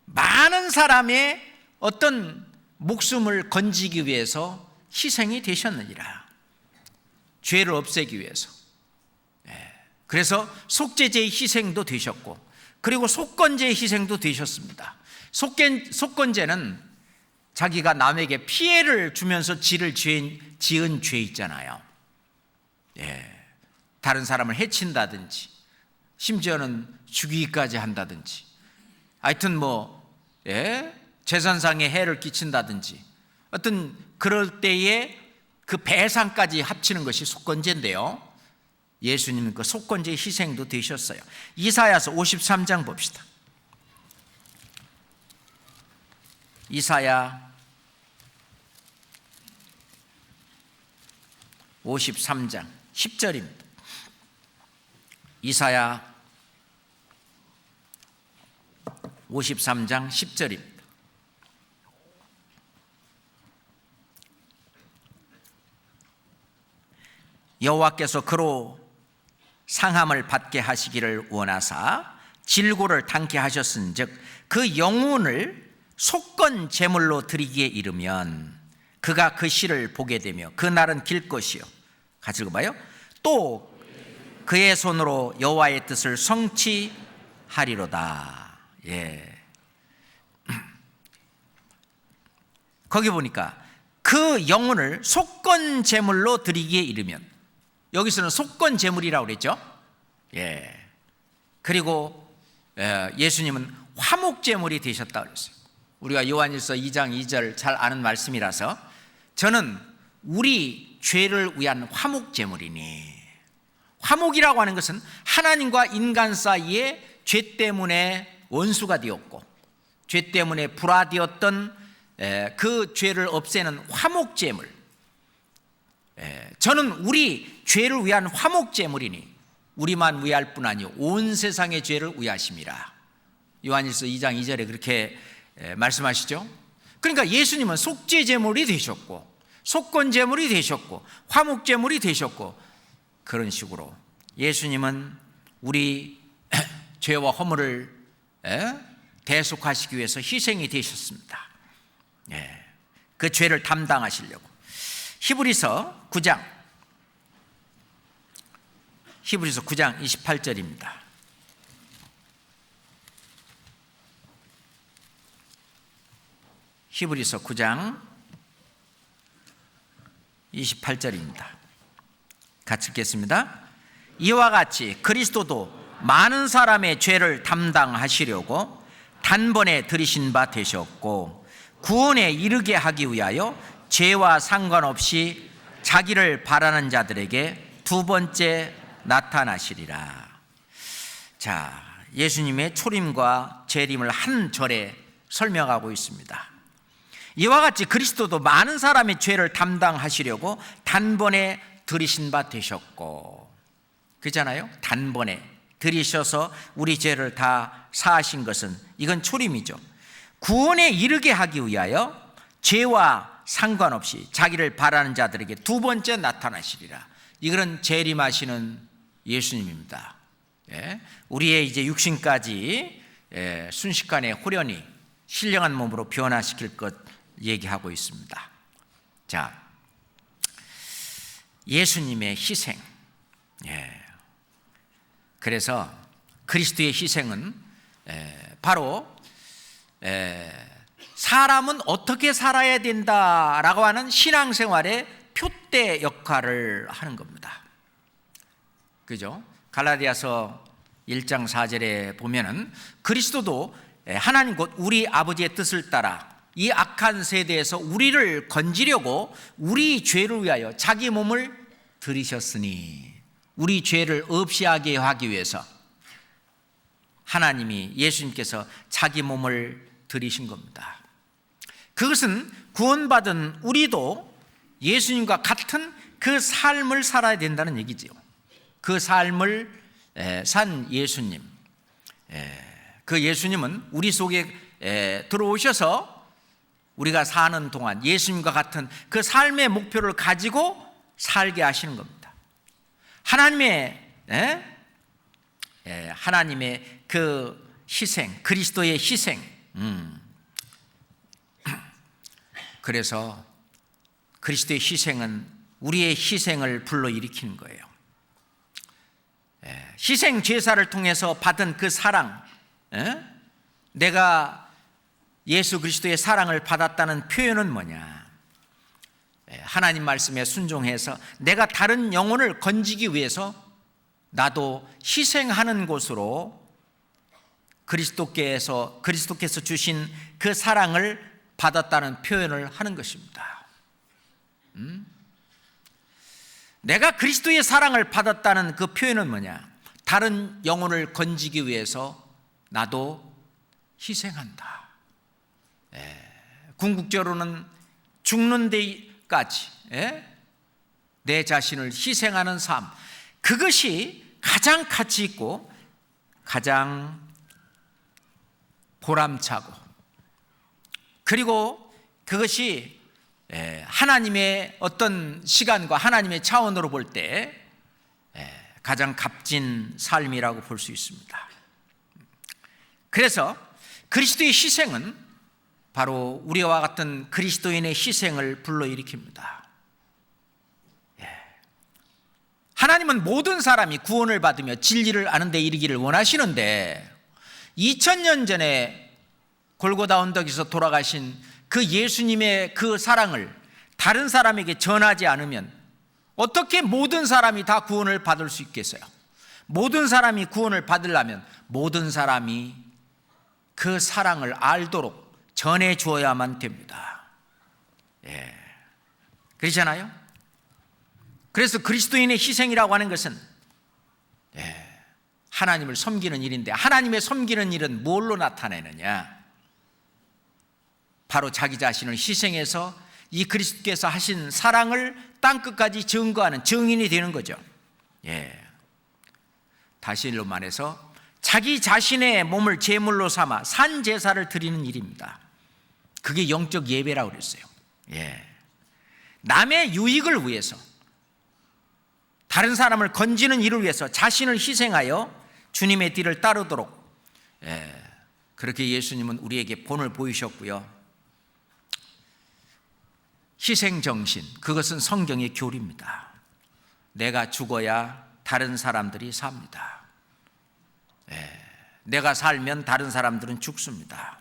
많은 사람의 어떤 목숨을 건지기 위해서 희생이 되셨느니라. 죄를 없애기 위해서. 그래서 속죄제의 희생도 되셨고, 그리고 속건제의 희생도 되셨습니다. 속건제는 자기가 남에게 피해를 주면서 지은 죄 있잖아요. 다른 사람을 해친다든지, 심지어는 죽이기까지 한다든지, 하여튼 재산상의 해를 끼친다든지, 어떤 그럴 때에 그 배상까지 합치는 것이 속건제인데요. 예수님은 그 속건제의 희생도 되셨어요. 이사야서 53장 봅시다. 이사야 53장 10절입니다. 이사야 53장 10절입니다. 여호와께서 그로 상함을 받게 하시기를 원하사 질고를 당케 하셨은즉 그 영혼을 속건 제물로 드리기에 이르면 그가 그 시를 보게 되며 그 날은 길 것이요. 같이 읽어봐요. 또 그의 손으로 여호와의 뜻을 성취하리로다. 거기 보니까 그 영혼을 속건 제물로 드리기에 이르면, 여기서는 속건 제물이라고 그랬죠. 그리고 예수님은 화목 제물이 되셨다고 그랬어요. 우리가 요한일서 2장 2절 잘 아는 말씀이라서, 저는 우리 죄를 위한 화목 제물이니, 화목이라고 하는 것은 하나님과 인간 사이에 죄 때문에 원수가 되었고 죄 때문에 불화되었던 그 죄를 없애는 화목 제물. 저는 우리 죄를 위한 화목 제물이니 우리만 위할 뿐 아니요 온 세상의 죄를 위하심이라. 요한일서 2장 2절에 그렇게 말씀하시죠. 그러니까 예수님은 속죄 제물이 되셨고 속건 제물이 되셨고 화목 제물이 되셨고, 그런 식으로 예수님은 우리 죄와 허물을 대속하시기 위해서 희생이 되셨습니다. 그 죄를 담당하시려고. 히브리서 9장 28절입니다. 히브리서 9장 28절입니다. 같이 읽겠습니다. 이와 같이 그리스도도 많은 사람의 죄를 담당하시려고 단번에 들이신 바 되셨고 구원에 이르게 하기 위하여 죄와 상관없이 자기를 바라는 자들에게 두 번째 나타나시리라. 자, 예수님의 초림과 재림을 한 절에 설명하고 있습니다. 이와 같이 그리스도도 많은 사람의 죄를 담당하시려고 단번에 들이신 바 되셨고, 그잖아요. 단번에 들이셔서 우리 죄를 다 사하신 것은, 이건 초림이죠. 구원에 이르게 하기 위하여 죄와 상관없이 자기를 바라는 자들에게 두 번째 나타나시리라. 이거는 재림하시는 예수님입니다. 우리의 이제 육신까지 순식간에 호련히 신령한 몸으로 변화시킬 것 얘기하고 있습니다. 자, 예수님의 희생. 그래서 그리스도의 희생은 바로 사람은 어떻게 살아야 된다라고 하는 신앙생활의 표대 역할을 하는 겁니다. 그죠? 갈라디아서 1장 4절에 보면은 그리스도도 하나님 곧 우리 아버지의 뜻을 따라 이 악한 세대에서 우리를 건지려고 우리 죄를 위하여 자기 몸을 들이셨으니, 우리 죄를 없이 하게 하기 위해서 하나님이, 예수님께서 자기 몸을 들이신 겁니다. 그것은 구원받은 우리도 예수님과 같은 그 삶을 살아야 된다는 얘기지요. 그 삶을 산 예수님, 그 예수님은 우리 속에 들어오셔서 우리가 사는 동안 예수님과 같은 그 삶의 목표를 가지고 살게 하시는 겁니다. 하나님의 그 희생, 그리스도의 희생. 그래서 그리스도의 희생은 우리의 희생을 불러일으키는 거예요. 희생 제사를 통해서 받은 그 사랑, 내가 예수 그리스도의 사랑을 받았다는 표현은 뭐냐? 하나님 말씀에 순종해서 내가 다른 영혼을 건지기 위해서 나도 희생하는 곳으로 그리스도께서 주신 그 사랑을 받았다는 표현을 하는 것입니다. 내가 그리스도의 사랑을 받았다는 그 표현은 뭐냐? 다른 영혼을 건지기 위해서 나도 희생한다. 궁극적으로는 죽는 데까지 내 자신을 희생하는 삶, 그것이 가장 가치 있고 가장 보람차고, 그리고 그것이 하나님의 어떤 시간과 하나님의 차원으로 볼 때 가장 값진 삶이라고 볼 수 있습니다. 그래서 그리스도의 희생은 바로 우리와 같은 그리스도인의 희생을 불러일으킵니다. 하나님은 모든 사람이 구원을 받으며 진리를 아는 데 이르기를 원하시는데 2000년 전에 골고다 언덕에서 돌아가신 그 예수님의 그 사랑을 다른 사람에게 전하지 않으면 어떻게 모든 사람이 다 구원을 받을 수 있겠어요? 모든 사람이 구원을 받으려면 모든 사람이 그 사랑을 알도록 전해 주어야만 됩니다. 그렇잖아요? 그래서 그리스도인의 희생이라고 하는 것은 하나님을 섬기는 일인데, 하나님의 섬기는 일은 뭘로 나타내느냐? 바로 자기 자신을 희생해서 이 그리스도께서 하신 사랑을 땅끝까지 증거하는 증인이 되는 거죠. 다시 일로 말해서 자기 자신의 몸을 제물로 삼아 산 제사를 드리는 일입니다. 그게 영적 예배라고 그랬어요. 남의 유익을 위해서, 다른 사람을 건지는 일을 위해서 자신을 희생하여 주님의 뒤를 따르도록, 그렇게 예수님은 우리에게 본을 보이셨고요. 희생정신, 그것은 성경의 교리입니다. 내가 죽어야 다른 사람들이 삽니다. 내가 살면 다른 사람들은 죽습니다.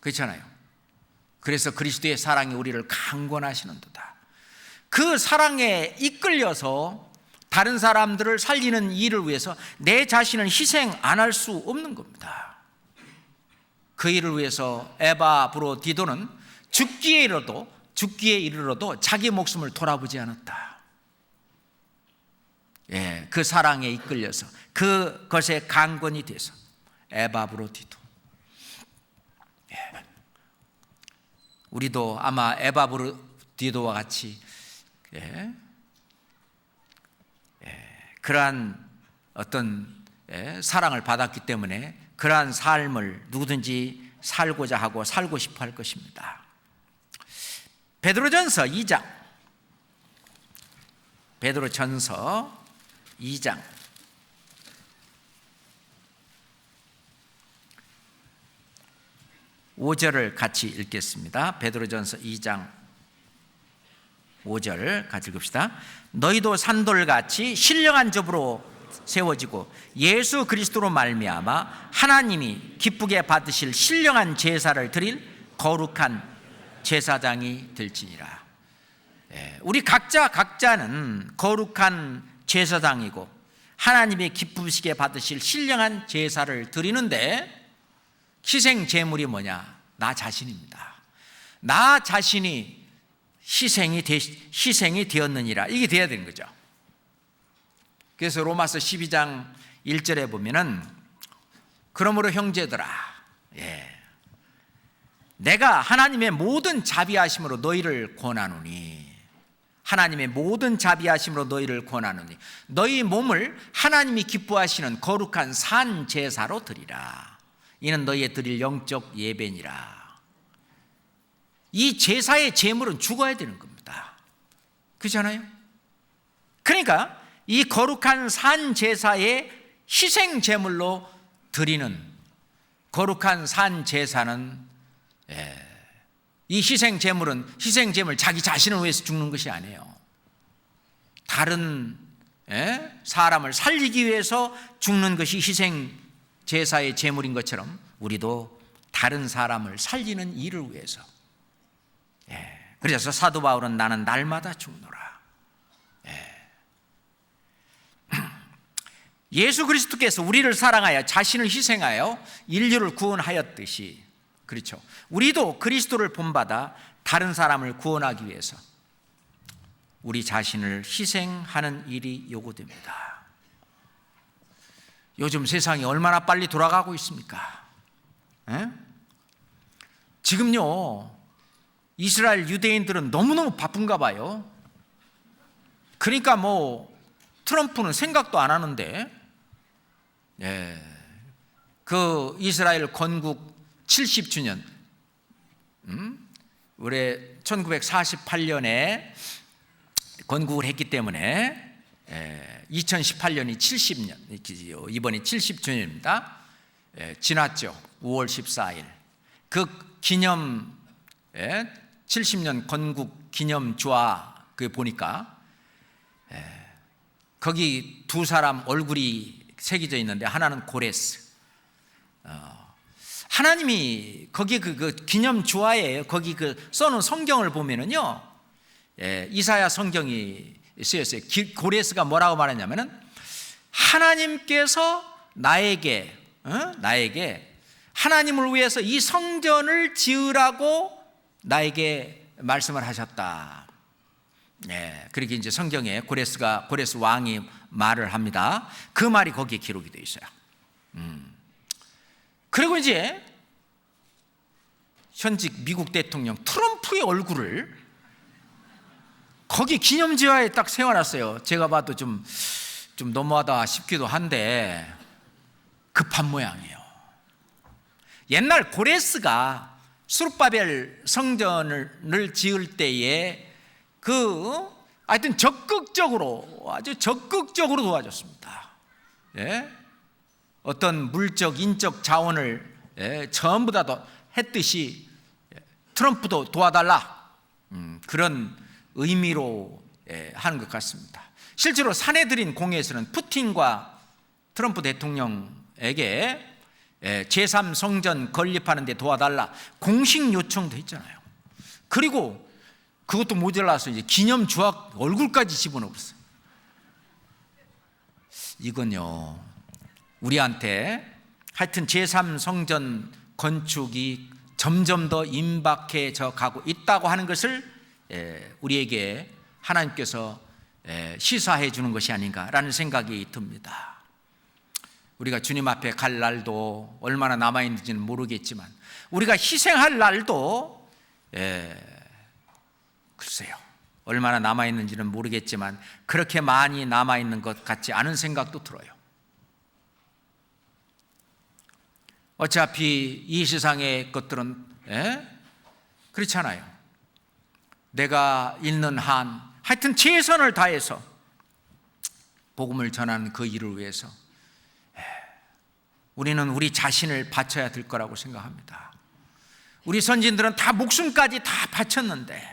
그렇잖아요. 그래서 그리스도의 사랑이 우리를 강권하시는도다. 그 사랑에 이끌려서 다른 사람들을 살리는 일을 위해서 내 자신을 희생 안 할 수 없는 겁니다. 그 일을 위해서 에바브로디도는 죽기에 이르러도 자기 목숨을 돌아보지 않았다. 그 사랑에 이끌려서, 그것에 강권이 돼서 에바브로디도. 우리도 아마 에바브로디도와 같이 그러한 어떤 사랑을 받았기 때문에 그러한 삶을 누구든지 살고자 하고 살고 싶어 할 것입니다. 베드로전서 2장 5절을 같이 읽겠습니다. 베드로전서 2장 5절 같이 읽읍시다. 너희도 산돌같이 신령한 접으로 세워지고 예수 그리스도로 말미암아 하나님이 기쁘게 받으실 신령한 제사를 드릴 거룩한 제사장이 될지니라. 우리 각자는 거룩한 제사장이고 하나님의 기쁘시게 받으실 신령한 제사를 드리는데, 희생 제물이 뭐냐? 나 자신입니다. 나 자신이 희생이 되었느니라. 이게 돼야 되는 거죠. 그래서 로마서 12장 1절에 보면은 그러므로 형제들아, 내가 하나님의 모든 자비하심으로 너희를 권하노니 하나님의 모든 자비하심으로 너희를 권하노니 너희 몸을 하나님이 기뻐하시는 거룩한 산 제사로 드리라. 이는 너희의 드릴 영적 예배니라. 이 제사의 제물은 죽어야 되는 겁니다. 그렇잖아요? 그러니까 이 거룩한 산 제사의 희생 제물로 드리는 거룩한 산 제사는, 이 희생 제물은 희생 제물 자기 자신을 위해서 죽는 것이 아니에요. 다른 사람을 살리기 위해서 죽는 것이 희생 제사의 제물인 것처럼 우리도 다른 사람을 살리는 일을 위해서. 그래서 사도 바울은 나는 날마다 죽노라. 예수 그리스도께서 우리를 사랑하여 자신을 희생하여 인류를 구원하였듯이, 그렇죠, 우리도 그리스도를 본받아 다른 사람을 구원하기 위해서 우리 자신을 희생하는 일이 요구됩니다. 요즘 세상이 얼마나 빨리 돌아가고 있습니까? 지금요, 이스라엘 유대인들은 너무너무 바쁜가 봐요. 그러니까 트럼프는 생각도 안 하는데, 그 이스라엘 건국 70주년, 올해 1948년에 건국을 했기 때문에 2018년이 70년, 이번이 70주년입니다. 지났죠. 5월 14일. 그 기념 70년 건국 기념 주화 그 보니까 거기 두 사람 얼굴이 새겨져 있는데 하나는 고레스. 하나님이 거기 그 기념 주화에 거기 그 써놓은 성경을 보면은요, 이사야 성경이 쓰였어요. 고레스가 뭐라고 말했냐면은 하나님께서 나에게 하나님을 위해서 이 성전을 지으라고 나에게 말씀을 하셨다. 그렇게 이제 성경에 고레스 왕이 말을 합니다. 그 말이 거기에 기록이 되어 있어요. 그리고 이제 현직 미국 대통령 트럼프의 얼굴을 거기 기념지화에 딱 세워놨어요. 제가 봐도 좀 너무하다 싶기도 한데 급한 모양이에요. 옛날 고레스가 수룹바벨 성전을 지을 때에 하여튼 아주 적극적으로 도와줬습니다. 어떤 물적, 인적 자원을 전부 다 했듯이 트럼프도 도와달라, 그런 의미로 하는 것 같습니다. 실제로 사내들인 공회에서는 푸틴과 트럼프 대통령에게 제3성전 건립하는 데 도와달라 공식 요청도 했잖아요. 그리고 그것도 모자라서 이제 기념 주화 얼굴까지 집어넣었어요. 이건요, 우리한테 하여튼 제3성전 건축이 점점 더 임박해져 가고 있다고 하는 것을 우리에게 하나님께서 시사해 주는 것이 아닌가라는 생각이 듭니다. 우리가 주님 앞에 갈 날도 얼마나 남아있는지는 모르겠지만 우리가 희생할 날도 글쎄요, 얼마나 남아있는지는 모르겠지만 그렇게 많이 남아있는 것 같지 않은 생각도 들어요. 어차피 이 세상의 것들은 그렇잖아요. 내가 있는 한 하여튼 최선을 다해서 복음을 전하는 그 일을 위해서 우리는 우리 자신을 바쳐야 될 거라고 생각합니다. 우리 선진들은 다 목숨까지 다 바쳤는데,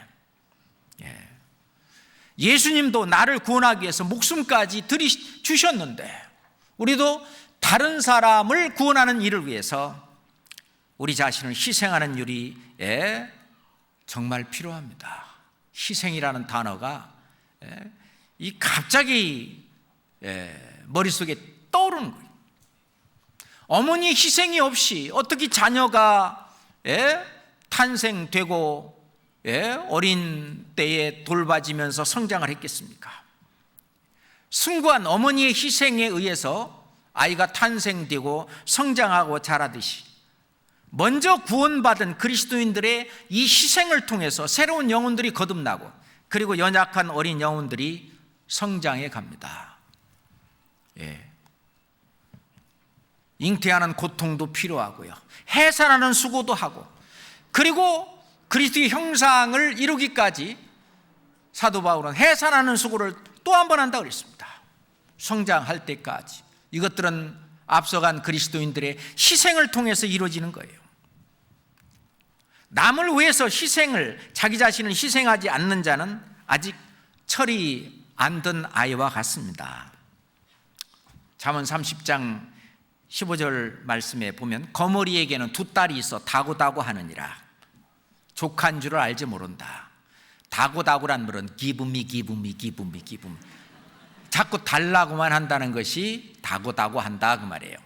예수님도 나를 구원하기 위해서 목숨까지 주셨는데 우리도 다른 사람을 구원하는 일을 위해서 우리 자신을 희생하는 일이 정말 필요합니다. 희생이라는 단어가 갑자기 머릿속에 떠오르는 거예요. 어머니의 희생이 없이 어떻게 자녀가 탄생되고 어린 때에 돌봐지면서 성장을 했겠습니까? 숭고한 어머니의 희생에 의해서 아이가 탄생되고 성장하고 자라듯이 먼저 구원받은 그리스도인들의 이 희생을 통해서 새로운 영혼들이 거듭나고 그리고 연약한 어린 영혼들이 성장해 갑니다. 잉태하는 고통도 필요하고요, 해산하는 수고도 하고, 그리고 그리스도의 형상을 이루기까지 사도 바울은 해산하는 수고를 또 한 번 한다고 그랬습니다. 성장할 때까지. 이것들은 앞서간 그리스도인들의 희생을 통해서 이루어지는 거예요. 남을 위해서 자기 자신을 희생하지 않는 자는 아직 철이 안 든 아이와 같습니다. 잠언 30장 15절 말씀에 보면 거머리에게는 두 딸이 있어 다고다고 하느니라. 족한 줄을 알지 모른다. 다고다고란 말은 기분미 자꾸 달라고만 한다는 것이 다고다고 한다 그 말이에요.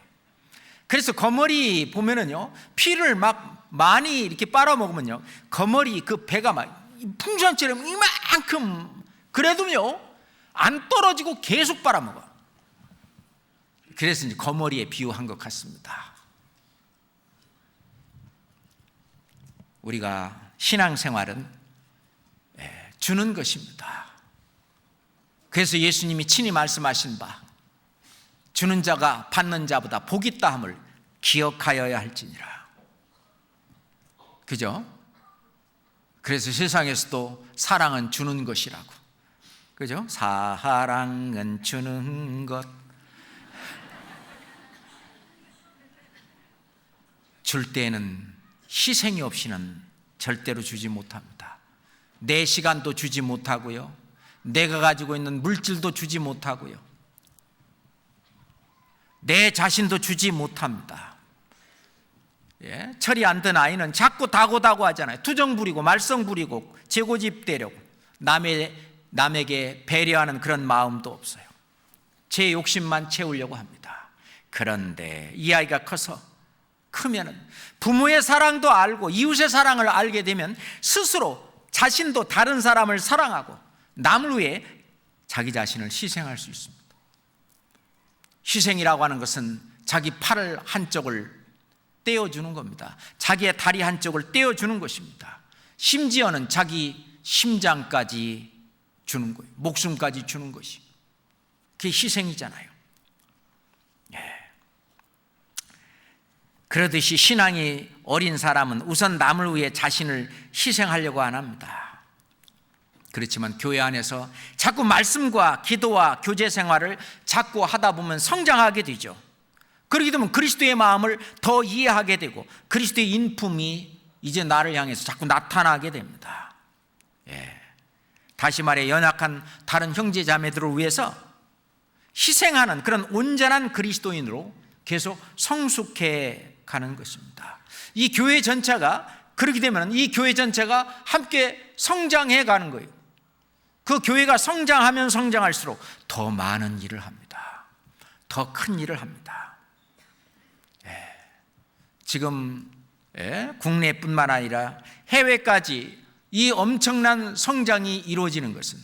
그래서 거머리 보면은요, 피를 막 많이 이렇게 빨아먹으면요, 거머리 그 배가 막 풍선처럼 이만큼, 그래도요 안 떨어지고 계속 빨아먹어. 그래서 이제 거머리에 비유한 것 같습니다. 우리가 신앙생활은 주는 것입니다. 그래서 예수님이 친히 말씀하신 바, 주는 자가 받는 자보다 복이 있다함을 기억하여야 할지니라. 그죠? 그래서 세상에서도 사랑은 주는 것이라고, 그죠? 사랑은 주는 것. 줄 때에는 희생이 없이는 절대로 주지 못합니다. 내 시간도 주지 못하고요, 내가 가지고 있는 물질도 주지 못하고요, 내 자신도 주지 못합니다. 철이 안 든 아이는 자꾸 다고다고 하잖아요. 투정 부리고 말썽 부리고 재고집 대려고, 남에게 배려하는 그런 마음도 없어요. 제 욕심만 채우려고 합니다. 그런데 이 아이가 크면은 부모의 사랑도 알고 이웃의 사랑을 알게 되면 스스로 자신도 다른 사람을 사랑하고 남을 위해 자기 자신을 희생할 수 있습니다. 희생이라고 하는 것은 자기 팔을 한쪽을 떼어주는 겁니다. 자기의 다리 한쪽을 떼어주는 것입니다. 심지어는 자기 심장까지 주는 거예요. 목숨까지 주는 것이, 그게 희생이잖아요. 그러듯이 신앙이 어린 사람은 우선 남을 위해 자신을 희생하려고 안 합니다. 그렇지만 교회 안에서 자꾸 말씀과 기도와 교제 생활을 자꾸 하다 보면 성장하게 되죠. 그렇게 되면 그리스도의 마음을 더 이해하게 되고 그리스도의 인품이 이제 나를 향해서 자꾸 나타나게 됩니다. 다시 말해, 연약한 다른 형제 자매들을 위해서 희생하는 그런 온전한 그리스도인으로 계속 성숙해 가는 것입니다. 이 교회 전체가 그렇게 되면 이 교회 전체가 함께 성장해 가는 거예요. 그 교회가 성장하면 성장할수록 더 많은 일을 합니다. 더 큰 일을 합니다. 지금 국내뿐만 아니라 해외까지 이 엄청난 성장이 이루어지는 것은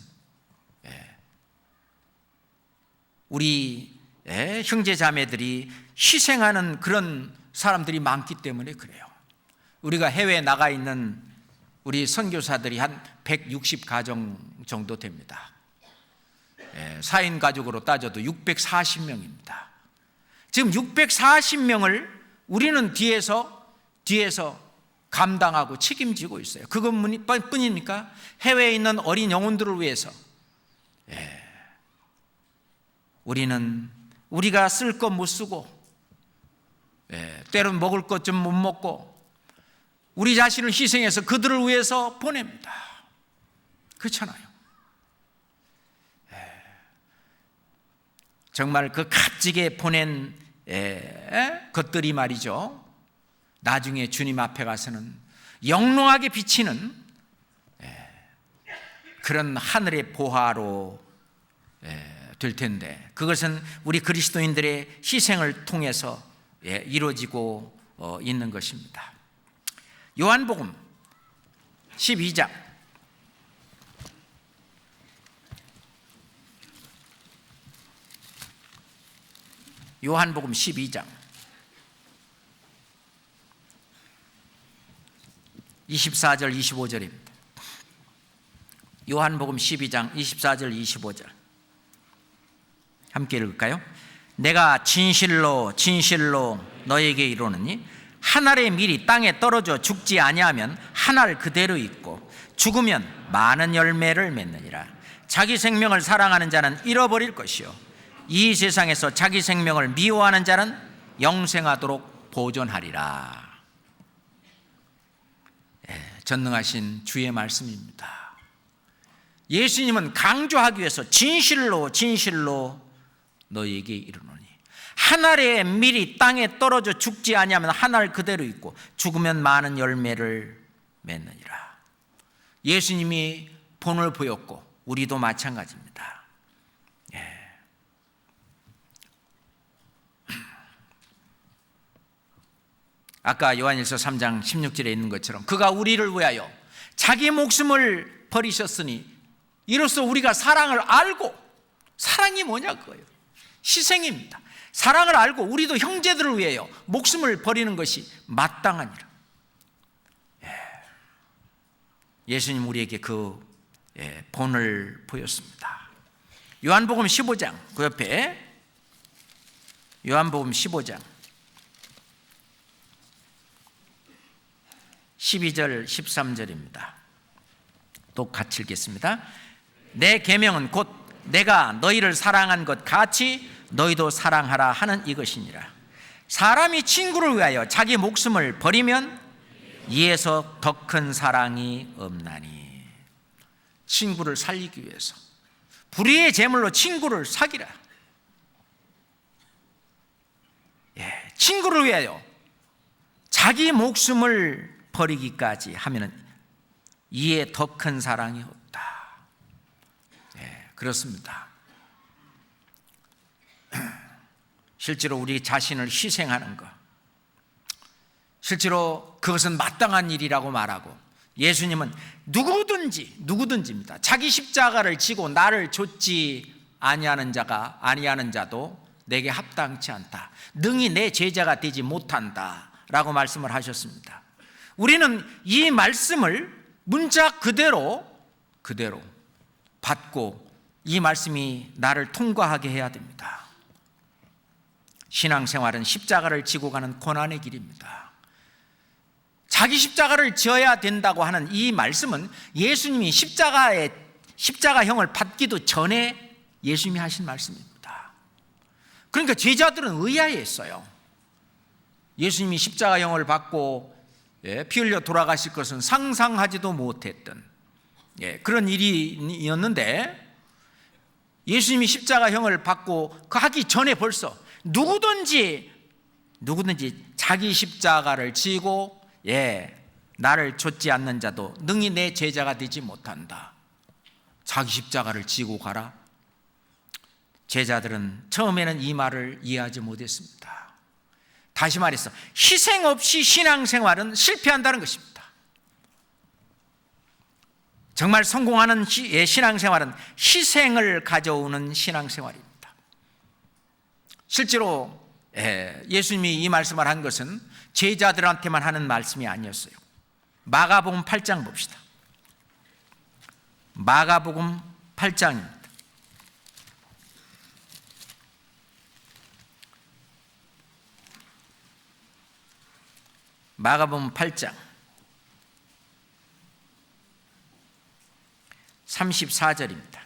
우리 형제 자매들이 희생하는 그런 사람들이 많기 때문에 그래요. 우리가 해외에 나가 있는 우리 선교사들이 한 160가정 정도 됩니다. 4인 가족으로 따져도 640명입니다. 지금 640명을 우리는 뒤에서 감당하고 책임지고 있어요. 그것뿐입니까? 해외에 있는 어린 영혼들을 위해서 우리는 우리가 쓸 것 못 쓰고 때론 먹을 것 좀 못 먹고 우리 자신을 희생해서 그들을 위해서 보냅니다. 그렇잖아요. 정말 그 값지게 보낸 것들이 말이죠, 나중에 주님 앞에 가서는 영롱하게 비치는 그런 하늘의 보화로 될 텐데, 그것은 우리 그리스도인들의 희생을 통해서 이루어지고 있는 것입니다. 요한복음 12장 요한복음 12장 24절 25절입니다. 요한복음 12장 24절 25절 함께 읽을까요? 내가 진실로 진실로 너에게 이르노니 한 알의 밀이 땅에 떨어져 죽지 아니하면 한 알 그대로 있고 죽으면 많은 열매를 맺느니라. 자기 생명을 사랑하는 자는 잃어버릴 것이요 이 세상에서 자기 생명을 미워하는 자는 영생하도록 보존하리라. 전능하신 주의 말씀입니다. 예수님은 강조하기 위해서 진실로 진실로 너희에게 이르노니 한 알의 밀이 땅에 떨어져 죽지 아니하면 한 알 그대로 있고 죽으면 많은 열매를 맺느니라. 예수님이 본을 보였고 우리도 마찬가지입니다. 아까 요한일서 3장 16절에 있는 것처럼 그가 우리를 위하여 자기 목숨을 버리셨으니 이로써 우리가 사랑을 알고, 사랑이 뭐냐 그거예요. 희생입니다. 사랑을 알고 우리도 형제들을 위하여 목숨을 버리는 것이 마땅하니라. 예수님 우리에게 그 본을 보였습니다. 요한복음 15장 그 옆에 요한복음 15장 12절 13절입니다. 또 같이 읽겠습니다. 내 계명은 곧 내가 너희를 사랑한 것 같이 너희도 사랑하라 하는 이것이니라. 사람이 친구를 위하여 자기 목숨을 버리면 이에서 더 큰 사랑이 없나니. 친구를 살리기 위해서 불의의 제물로 친구를 사기라. 친구를 위하여 자기 목숨을 버리기까지 하면은 이에 더 큰 사랑이 없다. 그렇습니다. 실제로 우리 자신을 희생하는 것, 실제로 그것은 마땅한 일이라고 말하고, 예수님은 누구든지입니다. 자기 십자가를 지고 나를 좇지 아니하는 자도 내게 합당치 않다. 능히 내 제자가 되지 못한다 라고 말씀을 하셨습니다. 우리는 이 말씀을 문자 그대로 받고 이 말씀이 나를 통과하게 해야 됩니다. 신앙생활은 십자가를 지고 가는 고난의 길입니다. 자기 십자가를 지어야 된다고 하는 이 말씀은 예수님이 십자가형을 받기도 전에 예수님이 하신 말씀입니다. 그러니까 제자들은 의아해했어요. 예수님이 십자가형을 받고 피 흘려 돌아가실 것은 상상하지도 못했던 그런 일이었는데, 예수님이 십자가형을 받고 그 하기 전에 벌써 누구든지 자기 십자가를 지고 나를 좇지 않는 자도 능히 내 제자가 되지 못한다. 자기 십자가를 지고 가라. 제자들은 처음에는 이 말을 이해하지 못했습니다. 다시 말해서 희생 없이 신앙생활은 실패한다는 것입니다. 정말 성공하는 신앙생활은 희생을 가져오는 신앙생활입니다. 실제로 예수님이 이 말씀을 한 것은 제자들한테만 하는 말씀이 아니었어요. 마가복음 8장 봅시다. 마가복음 8장입니다. 마가복음 8장 34절입니다.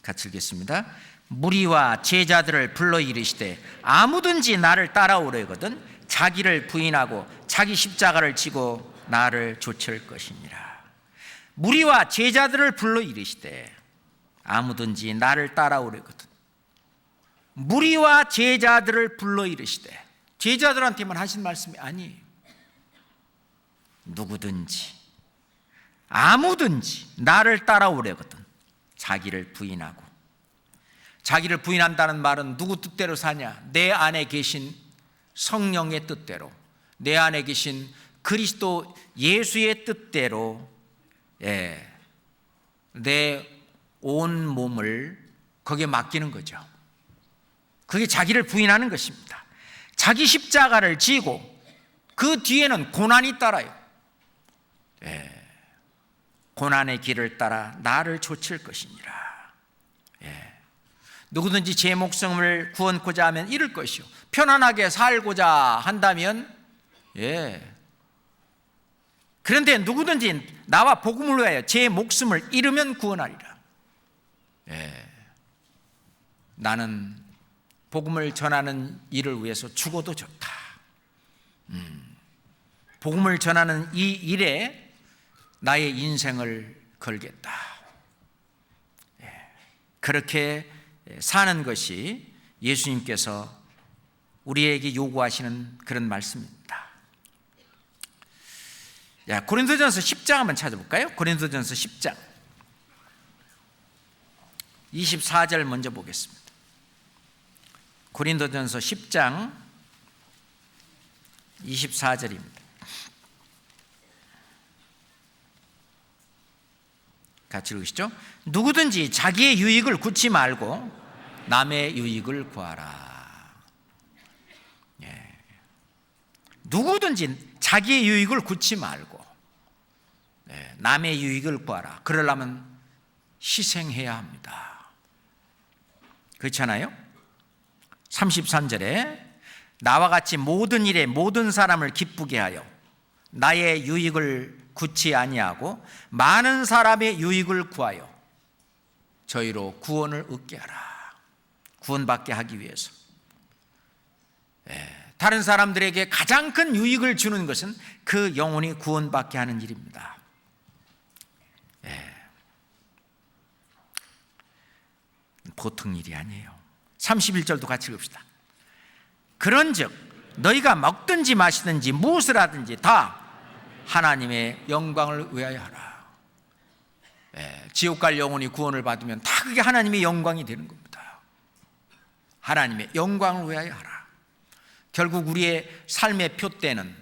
같이 읽겠습니다. 무리와 제자들을 불러 이르시되 아무든지 나를 따라오려거든 자기를 부인하고 자기 십자가를 지고 나를 좇을 것이니라. 무리와 제자들을 불러 이르시되 아무든지 나를 따라오려거든. 무리와 제자들을 불러 이르시되, 제자들한테만 하신 말씀이 아니에요. 누구든지 아무든지 나를 따라오려거든 자기를 부인하고. 자기를 부인한다는 말은 누구 뜻대로 사냐? 내 안에 계신 성령의 뜻대로, 내 안에 계신 그리스도 예수의 뜻대로 내 온 몸을 거기에 맡기는 거죠. 그게 자기를 부인하는 것입니다. 자기 십자가를 지고 그 뒤에는 고난이 따라요. 고난의 길을 따라 나를 좇을 것이니라. 누구든지 제 목숨을 구원코자 하면 잃을 것이요 편안하게 살고자 한다면 그런데 누구든지 나와 복음을 위하여 제 목숨을 잃으면 구원하리라. 나는 복음을 전하는 일을 위해서 죽어도 좋다. 복음을 전하는 이 일에 나의 인생을 걸겠다. 그렇게 사는 것이 예수님께서 우리에게 요구하시는 그런 말씀입니다. 고린도전서 10장 한번 찾아볼까요? 고린도전서 10장 24절 먼저 보겠습니다. 고린도전서 10장 24절입니다. 같이 읽으시죠. 누구든지 자기의 유익을 구치 말고 남의 유익을 구하라. 누구든지 자기의 유익을 구치 말고 남의 유익을 구하라. 그러려면 희생해야 합니다. 그렇잖아요? 33절에 나와 같이 모든 일에 모든 사람을 기쁘게 하여 나의 유익을 구치 아니하고 많은 사람의 유익을 구하여 저희로 구원을 얻게 하라. 구원받게 하기 위해서. 다른 사람들에게 가장 큰 유익을 주는 것은 그 영혼이 구원받게 하는 일입니다. 보통 일이 아니에요. 31절도 같이 읽읍시다. 그런즉 너희가 먹든지 마시든지 무엇을 하든지 다 하나님의 영광을 위하여 하라. 지옥 갈 영혼이 구원을 받으면 다 그게 하나님의 영광이 되는 겁니다. 하나님의 영광을 위하여 하라. 결국 우리의 삶의 표대는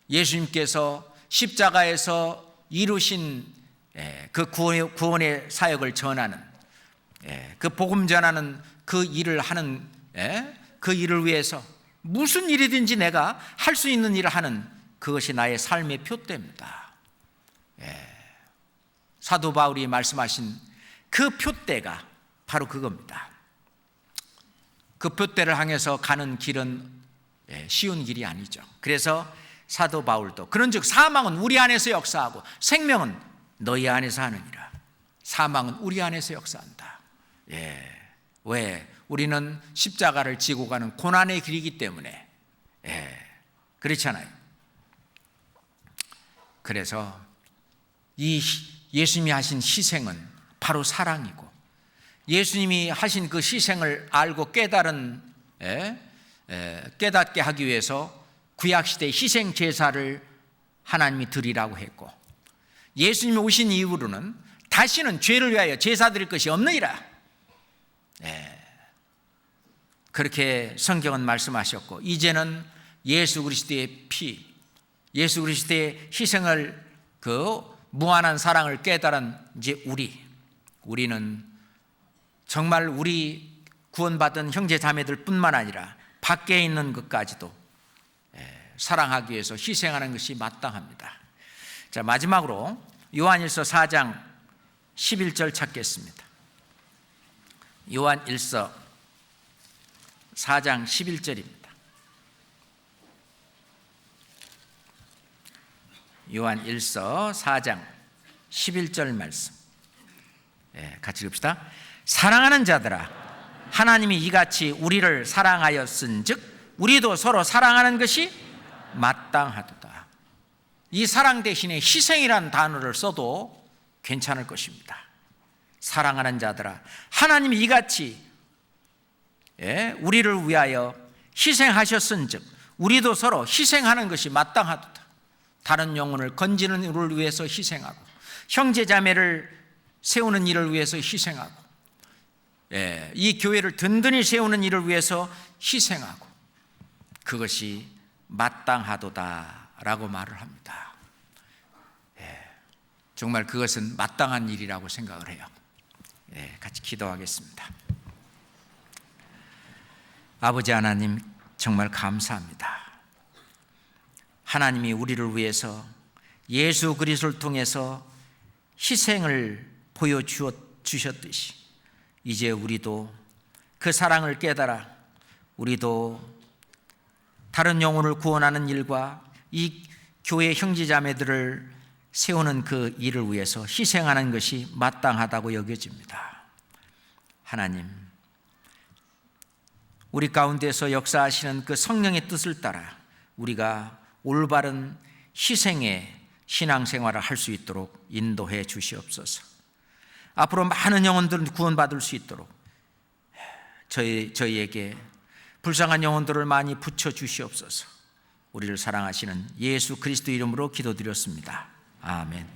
예수님께서 십자가에서 이루신 그 구원의 사역을 전하는, 그 복음 전하는 그 일을 하는, 그 일을 위해서 무슨 일이든지 내가 할 수 있는 일을 하는, 그것이 나의 삶의 표대입니다. 사도 바울이 말씀하신 그 표대가 바로 그겁니다. 그 표대를 향해서 가는 길은 쉬운 길이 아니죠. 그래서 사도 바울도 그런즉 사망은 우리 안에서 역사하고 생명은 너희 안에서 하느니라. 사망은 우리 안에서 역사한다. 왜? 우리는 십자가를 지고 가는 고난의 길이기 때문에. 그렇잖아요. 그래서 이 예수님이 하신 희생은 바로 사랑이고, 예수님이 하신 그 희생을 알고 깨닫게 하기 위해서 구약시대의 희생 제사를 하나님이 드리라고 했고, 예수님이 오신 이후로는 다시는 죄를 위하여 제사 드릴 것이 없느니라. 그렇게 성경은 말씀하셨고, 이제는 예수 그리스도의 피, 예수 그리스도의 희생을, 그 무한한 사랑을 깨달은 이제 우리는 정말 우리 구원받은 형제 자매들 뿐만 아니라 밖에 있는 것까지도 사랑하기 위해서 희생하는 것이 마땅합니다. 자, 마지막으로 요한일서 4장 11절 찾겠습니다. 요한일서 4장 11절입니다. 요한일서 4장 11절 말씀, 같이 읽읍시다. 사랑하는 자들아, 하나님이 이같이 우리를 사랑하였은즉 우리도 서로 사랑하는 것이 마땅하도다. 이 사랑 대신에 희생이라는 단어를 써도 괜찮을 것입니다. 사랑하는 자들아, 하나님이 이같이 우리를 위하여 희생하셨은즉 우리도 서로 희생하는 것이 마땅하도다. 다른 영혼을 건지는 일을 위해서 희생하고, 형제 자매를 세우는 일을 위해서 희생하고, 이 교회를 든든히 세우는 일을 위해서 희생하고, 그것이 마땅하도다라고 말을 합니다. 정말 그것은 마땅한 일이라고 생각을 해요. 같이 기도하겠습니다. 아버지 하나님, 정말 감사합니다. 하나님이 우리를 위해서 예수 그리스도를 통해서 희생을 보여주셨듯이 이제 우리도 그 사랑을 깨달아 우리도 다른 영혼을 구원하는 일과 이 교회 형제자매들을 세우는 그 일을 위해서 희생하는 것이 마땅하다고 여겨집니다. 하나님, 우리 가운데서 역사하시는 그 성령의 뜻을 따라 우리가 올바른 희생의 신앙생활을 할 수 있도록 인도해 주시옵소서. 앞으로 많은 영혼들은 구원받을 수 있도록 저희에게 불쌍한 영혼들을 많이 붙여 주시옵소서. 우리를 사랑하시는 예수 그리스도 이름으로 기도드렸습니다. 아멘.